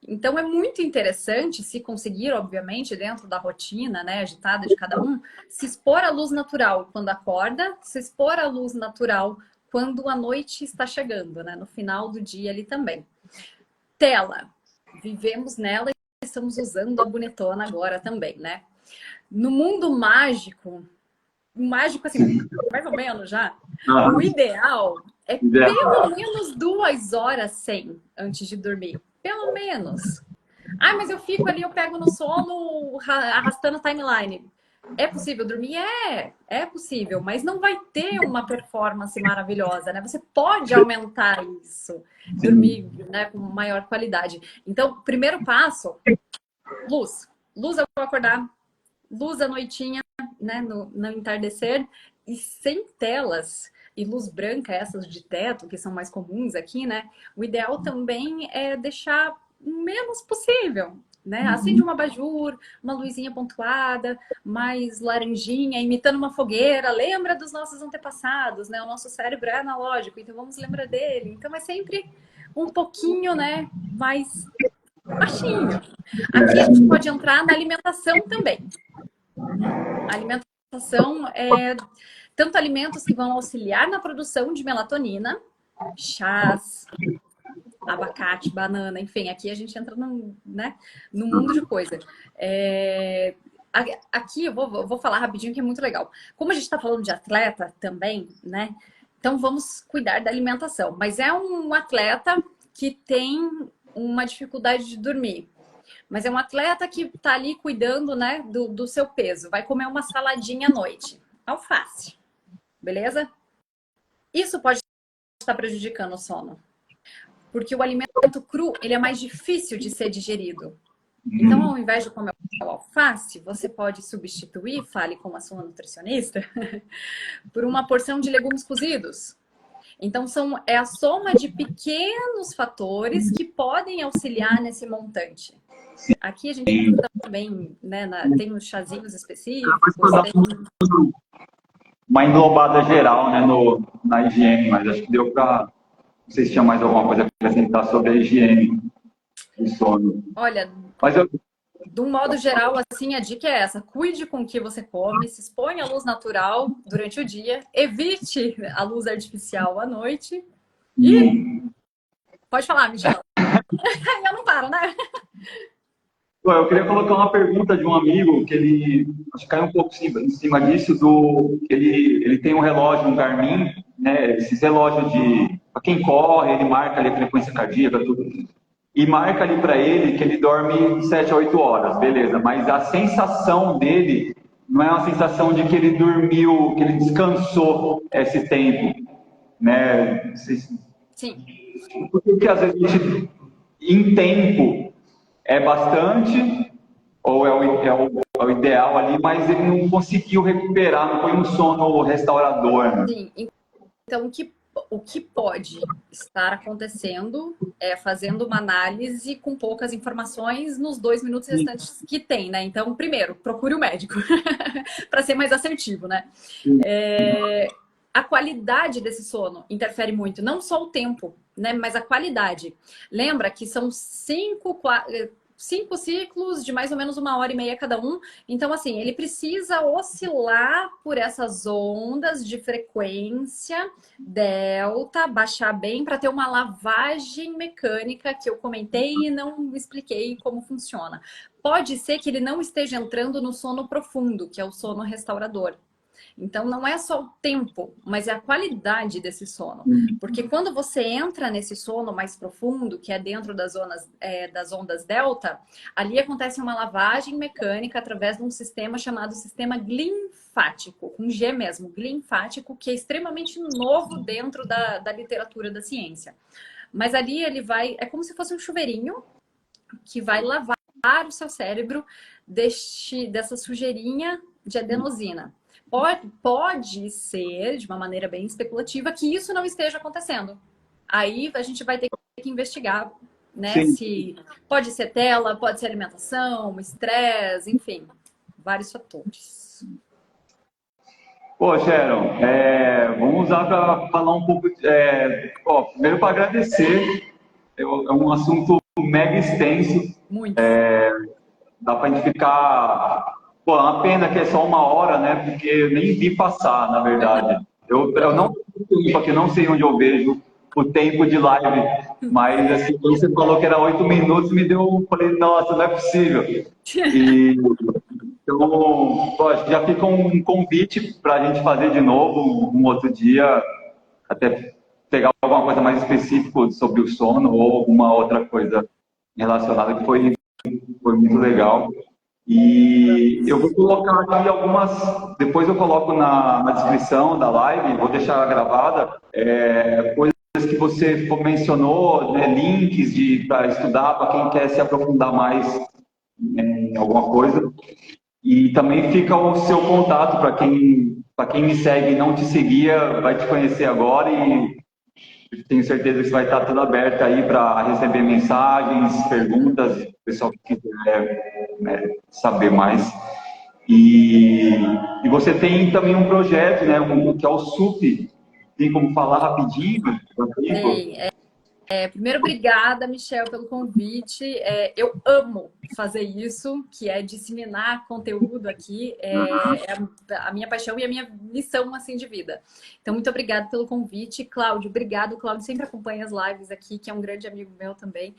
Então é muito interessante, se conseguir, obviamente, dentro da rotina, né, agitada de cada um, se expor à luz natural quando acorda, se expor à luz natural quando a noite está chegando, né, no final do dia ali também. Tela. Vivemos nela e estamos usando a bonitona agora também, né? No mundo mágico assim, mais ou menos já, o ideal é pelo menos 2 horas sem antes de dormir. Pelo menos. Ah, mas eu fico ali, eu pego no sono arrastando a timeline. É possível dormir? É possível, mas não vai ter uma performance maravilhosa, né? Você pode aumentar isso, dormir, né, com maior qualidade. Então, primeiro passo, luz. Luz ao acordar, luz à noitinha, né, no entardecer, e sem telas e luz branca, essas de teto, que são mais comuns aqui, né? O ideal também é deixar o menos possível, né? Acende uma abajur, uma luzinha pontuada, mais laranjinha, imitando uma fogueira. Lembra dos nossos antepassados, né? O nosso cérebro é analógico, então vamos lembrar dele. Então é sempre um pouquinho, né, mais baixinho. Aqui a gente pode entrar na alimentação também. A alimentação é tanto alimentos que vão auxiliar na produção de melatonina, chás, abacate, banana, enfim, aqui a gente entra num, né, num mundo de coisa. Aqui eu vou falar rapidinho que é muito legal. Como a gente está falando de atleta também, né? Então vamos cuidar da alimentação. Mas é um atleta que tem uma dificuldade de dormir. Mas é um atleta que está ali cuidando, né, do seu peso. Vai comer uma saladinha à noite. Alface. Beleza? Isso pode estar prejudicando o sono. Porque o alimento cru, ele é mais difícil de ser digerido. Então, ao invés de comer o alface, você pode substituir, fale com a sua nutricionista, por uma porção de legumes cozidos. Então, é a soma de pequenos fatores que podem auxiliar nesse montante. Aqui a gente também, né, tem os chazinhos específicos. Tem... Uma englobada geral, né, na higiene, mas acho que deu para... Não sei se tinha mais alguma coisa a acrescentar sobre a higiene do sono. Olha, mas de um modo geral, assim, a dica é essa. Cuide com o que você come, se exponha à luz natural durante o dia, evite a luz artificial à noite e... Pode falar, Michel. Eu não paro, né? Eu queria colocar uma pergunta de um amigo que ele, acho que caiu um pouco em cima disso, ele tem um relógio, um Garmin, né, esses relógios para quem corre, ele marca ali a frequência cardíaca, tudo, e marca ali para ele que ele dorme 7 a 8 horas, beleza, mas a sensação dele não é uma sensação de que ele dormiu, que ele descansou esse tempo, né? Sim. Porque às vezes a gente, em tempo, é bastante, ou é o ideal ali, mas ele não conseguiu recuperar, não foi um sono restaurador. Né? Sim, então o que pode estar acontecendo é fazendo uma análise com poucas informações nos 2 minutos restantes que tem, né? Então, primeiro, procure o médico, para ser mais assertivo, né? A qualidade desse sono interfere muito, não só o tempo, né, mas a qualidade. Lembra que são 5 ciclos de mais ou menos 1h30 cada um. Então, assim, ele precisa oscilar por essas ondas de frequência delta, baixar bem para ter uma lavagem mecânica que eu comentei e não expliquei como funciona. Pode ser que ele não esteja entrando no sono profundo, que é o sono restaurador. Então, não é só o tempo, mas é a qualidade desse sono. Porque quando você entra nesse sono mais profundo, que é dentro das ondas delta, ali acontece uma lavagem mecânica através de um sistema chamado sistema linfático, com G mesmo, linfático, que é extremamente novo dentro da literatura da ciência. Mas ali ele vai, é como se fosse um chuveirinho que vai lavar o seu cérebro dessa sujeirinha de adenosina. Pode ser, de uma maneira bem especulativa, que isso não esteja acontecendo. Aí a gente vai ter que investigar, né? Sim. Se pode ser tela, pode ser alimentação, estresse, enfim, vários fatores. Pô, Sharon, vamos usar para falar um pouco. Primeiro, para agradecer, é um assunto mega extenso. Muito. Dá para a gente ficar. Pô, é uma pena que é só 1 hora, né? Porque eu nem vi passar, na verdade. Eu não porque não sei onde eu vejo o tempo de live, mas assim, quando você falou que era 8 minutos, falei, nossa, não é possível. E então, pô, acho que já fica um convite para a gente fazer de novo um outro dia, até pegar alguma coisa mais específica sobre o sono ou alguma outra coisa relacionada que foi muito legal. E eu vou colocar aqui algumas, depois eu coloco na descrição da live, vou deixar gravada, coisas que você mencionou, né, links para estudar, para quem quer se aprofundar mais em alguma coisa. E também fica o seu contato para quem me segue e não te seguia, vai te conhecer agora e tenho certeza que vai estar tudo aberto aí para receber mensagens, perguntas, o pessoal que quiser, né, saber mais. E você tem também um projeto, né, que é o SUP. Tem como falar rapidinho? Primeiro, obrigada, Michel, pelo convite. Eu amo fazer isso, que é disseminar conteúdo aqui. É a minha paixão e a minha missão assim, de vida. Então, muito obrigada pelo convite. Cláudio, obrigado. Cláudio sempre acompanha as lives aqui, que é um grande amigo meu também.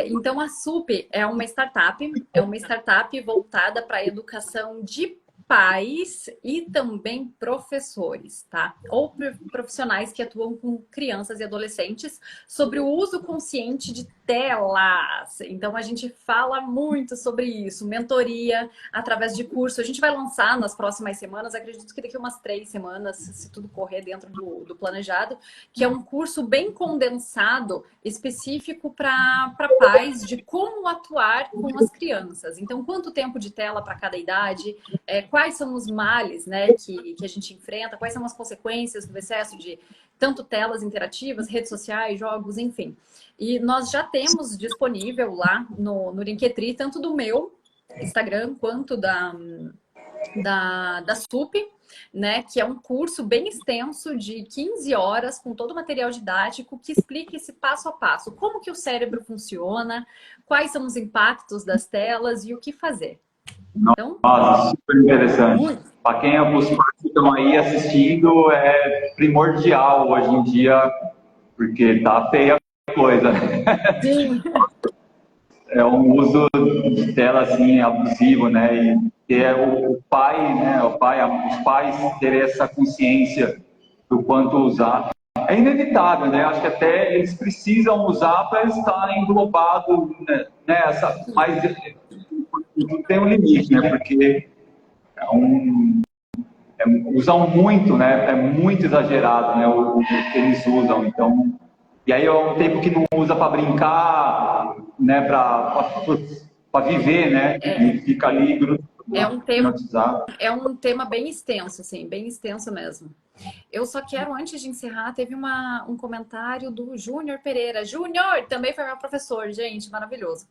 Então, a SUP é uma startup voltada para a educação de pais e também professores, tá? Ou profissionais que atuam com crianças e adolescentes sobre o uso consciente de telas. Então, a gente fala muito sobre isso, mentoria através de curso. A gente vai lançar nas próximas semanas, acredito que daqui umas 3 semanas, se tudo correr dentro do planejado, que é um curso bem condensado, específico para pais, de como atuar com as crianças. Então, quanto tempo de tela para cada idade, quais são os males, né, que a gente enfrenta, quais são as consequências do excesso de tanto telas interativas, redes sociais, jogos, enfim. E nós já temos disponível lá no Linktree, tanto do meu Instagram quanto da SUP, né, que é um curso bem extenso de 15 horas com todo o material didático que explica esse passo a passo, como que o cérebro funciona, quais são os impactos das telas e o que fazer. Então, nossa, super interessante. Para quem os pais que estão aí assistindo, é primordial hoje em dia, porque tá feia a coisa. Sim. É um uso de tela assim abusivo, né? E o pai, né? Os pais terem essa consciência do quanto usar. É inevitável, né? Acho que até eles precisam usar para estar englobado, né? Mas tem um limite, né? Porque usam muito, né? É muito exagerado, né? O que eles usam. Então, e aí é um tempo que não usa para brincar, né? Para viver, né? E fica ali é um tema bem extenso, assim, bem extenso mesmo. Eu só quero, antes de encerrar, teve um comentário do Júnior Pereira. Júnior também foi meu professor, gente, maravilhoso.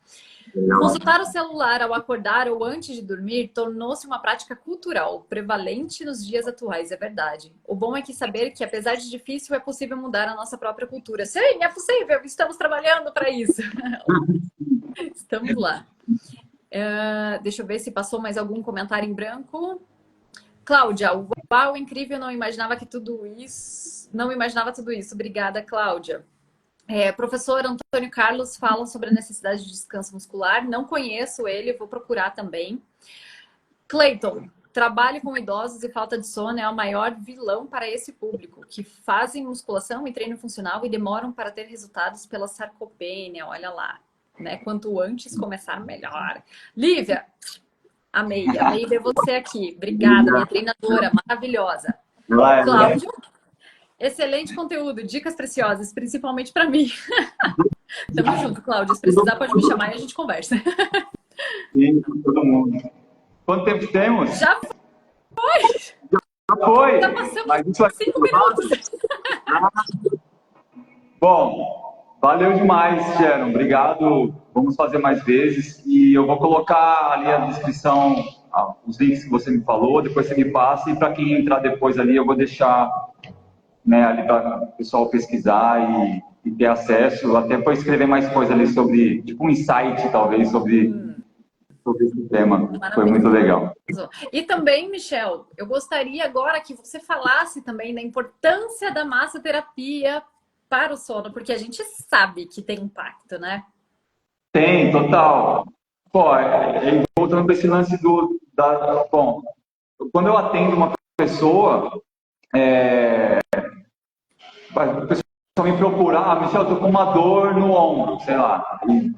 Consultar o celular ao acordar ou antes de dormir tornou-se uma prática cultural, prevalente nos dias atuais, é verdade. O bom é que saber que, apesar de difícil, é possível mudar a nossa própria cultura. Sim, é possível, estamos trabalhando para isso. Estamos lá. Deixa eu ver se passou mais algum comentário em branco. Cláudia, uau, incrível, não imaginava tudo isso. Obrigada, Cláudia. Professor Antônio Carlos fala sobre a necessidade de descanso muscular. Não conheço ele, vou procurar também. Cleiton, trabalho com idosos e falta de sono é o maior vilão para esse público, que fazem musculação e treino funcional e demoram para ter resultados pela sarcopenia, olha lá. Né? Quanto antes começar, melhor. Lívia, amei ver você aqui. Obrigada, minha treinadora maravilhosa. Cláudio, excelente conteúdo, dicas preciosas, principalmente para mim. Tamo junto, Cláudio. Se precisar, pode me chamar e a gente conversa. Sim, todo mundo. Quanto tempo temos? Já foi! Já foi! Já passamos Mas isso 5 minutos. Bom, valeu demais, Sharon. Obrigado. Vamos fazer mais vezes. E eu vou colocar ali a descrição, os links que você me falou, depois você me passa. E para quem entrar depois ali, eu vou deixar, né, ali para o pessoal pesquisar e ter acesso. Até para escrever mais coisa ali sobre, tipo um insight, talvez, sobre esse tema. Foi muito legal. E também, Michel, eu gostaria agora que você falasse também da importância da massoterapia para o sono, porque a gente sabe que tem impacto, né? Tem, total. Pô, voltando para esse lance bom, quando eu atendo uma pessoa, a pessoa me procurar, Michel, eu tô com uma dor no ombro, sei lá, e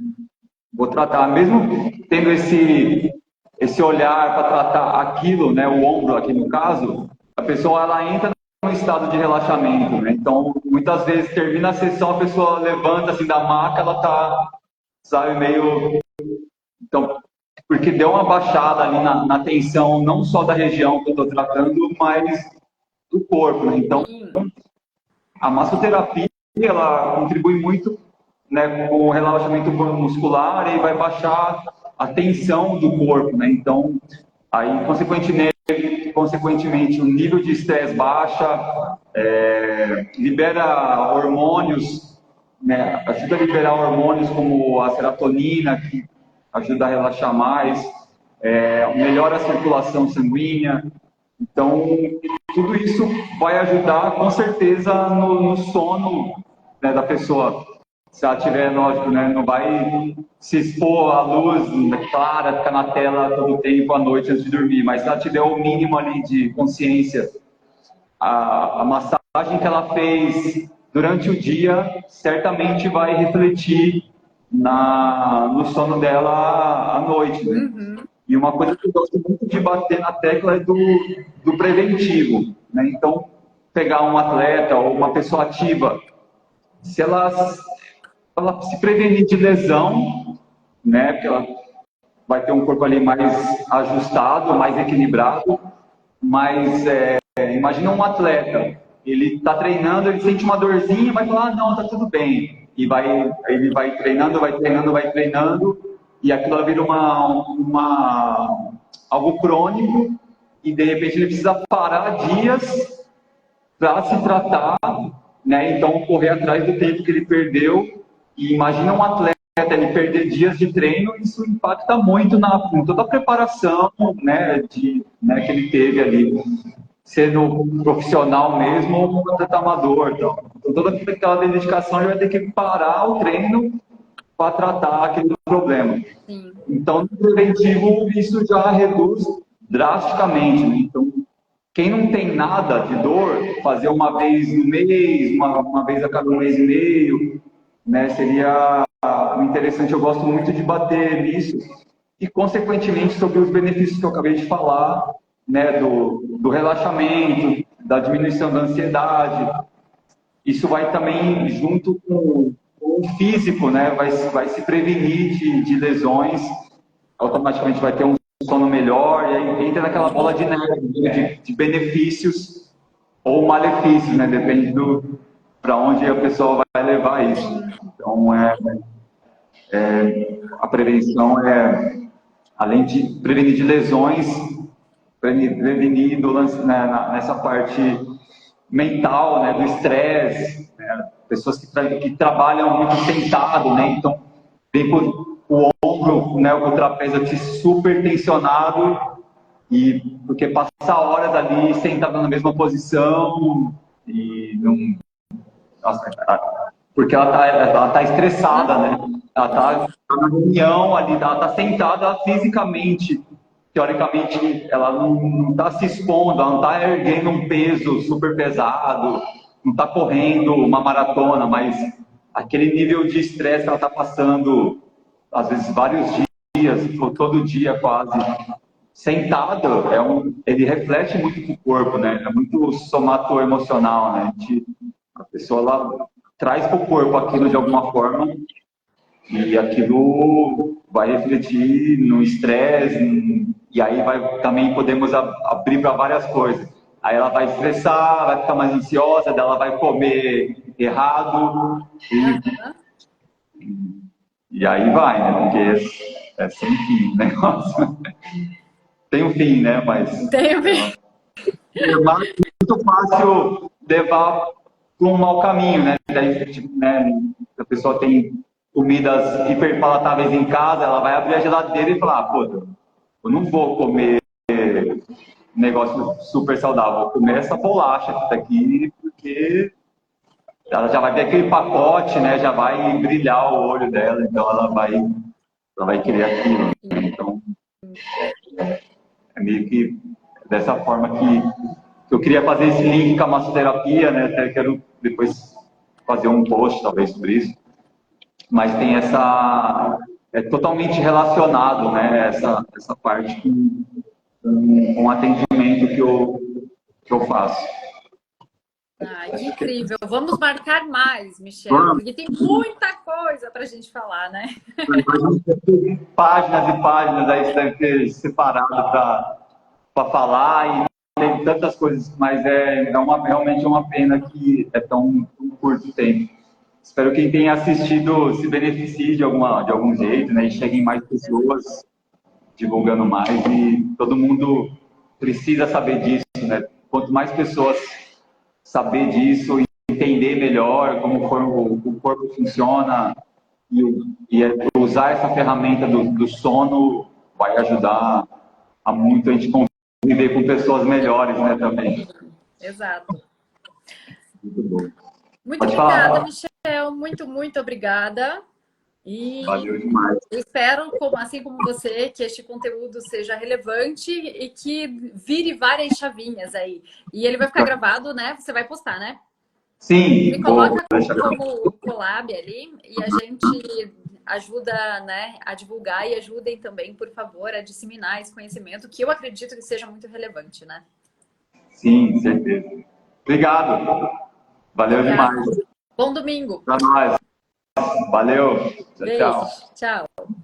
vou tratar, mesmo tendo esse olhar para tratar aquilo, né, o ombro aqui no caso, a pessoa ela entra num estado de relaxamento, né? Então, muitas vezes termina a sessão, a pessoa levanta assim da maca, ela tá, sabe, meio... Então, porque deu uma baixada ali na tensão, não só da região que eu estou tratando, mas do corpo, né? Então, a massoterapia, ela contribui muito, né, com o relaxamento muscular e vai baixar a tensão do corpo, né? Então, aí, consequentemente, o nível de estresse baixa, libera hormônios, né? Ajuda a liberar hormônios como a serotonina, que ajuda a relaxar mais, melhora a circulação sanguínea. Então, tudo isso vai ajudar, com certeza, no sono, né, da pessoa. Se ela tiver, lógico, né, não vai se expor à luz clara, ficar na tela todo o tempo à noite antes de dormir, mas se ela tiver o mínimo ali de consciência, a massagem que ela fez durante o dia certamente vai refletir no sono dela à noite, né? Uhum. E uma coisa que eu gosto muito de bater na tecla é do preventivo, né? Então, pegar um atleta ou uma pessoa ativa, se ela se prevenir de lesão, né? Porque ela vai ter um corpo ali mais ajustado, mais equilibrado, mas imagina um atleta, ele está treinando, ele sente uma dorzinha, vai falar, não, tá tudo bem. E ele vai treinando, e aquilo vira algo crônico, e de repente ele precisa parar dias para se tratar, né? Então correr atrás do tempo que ele perdeu. E imagina um atleta ele perder dias de treino, isso impacta muito em toda a preparação, né, que ele teve ali, sendo profissional mesmo ou um atleta amador. Então, toda aquela dedicação ele vai ter que parar o treino para tratar aquele problema. Sim. Então, no preventivo, isso já reduz drasticamente, né? Então, quem não tem nada de dor, fazer uma vez no mês, uma vez a cada um mês e meio, né, seria interessante. Eu gosto muito de bater nisso e, consequentemente, sobre os benefícios que eu acabei de falar, né, do relaxamento, da diminuição da ansiedade. Isso vai também junto com o físico, né, vai se prevenir de lesões, automaticamente vai ter um sono melhor, e aí entra naquela bola de neve de benefícios ou malefícios, né, depende para onde a pessoa vai levar isso. Então, a prevenção além de prevenir de lesões, prevenir nessa parte mental, né, do estresse, né, pessoas que trabalham muito sentado, né, então vem com o ombro, né, o trapézio aqui super tensionado, e porque passa horas ali sentado na mesma posição e não... Nossa, porque ela tá estressada, né? Ela tá na reunião ali, ela tá sentada fisicamente teoricamente, ela não está se expondo, ela não está erguendo um peso super pesado, não está correndo uma maratona, mas aquele nível de estresse que ela está passando, às vezes vários dias, ou todo dia quase, sentado, ele reflete muito com o corpo, né? É muito somatoemocional, né? A pessoa ela traz para o corpo aquilo de alguma forma e aquilo vai refletir no estresse, e aí também podemos abrir para várias coisas. Aí ela vai estressar, vai ficar mais ansiosa, daí ela vai comer errado, e aí vai, né? Porque é sem fim o negócio. Tem um fim, né? Mas Tem um fim. é muito fácil levar para um mau caminho, né? Daí, tipo, né? A pessoa tem comidas hiperpalatáveis em casa, ela vai abrir a geladeira e falar, pô, eu não vou comer um negócio super saudável, vou comer essa bolacha que tá aqui, porque ela já vai ver aquele pacote, né? Já vai brilhar o olho dela, então ela vai querer aquilo. Né? Então, é meio que dessa forma que eu queria fazer esse link com a massoterapia, né? Até quero depois fazer um post, talvez, sobre isso. Mas tem é totalmente relacionado, né? Essa parte com o atendimento que eu faço. Ai, que incrível. Vamos marcar mais, Michel, porque tem muita coisa para a gente falar, né? Páginas e páginas aí você deve ter separado para falar e tem tantas coisas, mas realmente é uma pena que é tão curto tempo. Espero que quem tenha assistido se beneficie de algum jeito, né? E cheguem mais pessoas divulgando mais e todo mundo precisa saber disso, né? Quanto mais pessoas saber disso, entender melhor como o corpo funciona e usar essa ferramenta do sono vai ajudar a muito a gente conviver com pessoas melhores, né, também. Exato. Muito bom. Muito Pode obrigada, falar. Michel. Muito obrigada. E Valeu demais. eu espero, assim como você, que este conteúdo seja relevante e que vire várias chavinhas aí. E ele vai ficar gravado, né? Você vai postar, né? Sim, Me coloca como collab ali e a gente ajuda, né, a divulgar e ajudem também, por favor, a disseminar esse conhecimento que eu acredito que seja muito relevante, né? Sim, certeza. Obrigado. Valeu demais. Bom domingo. Para nós. Valeu. Tchau, Beijo. tchau. Tchau.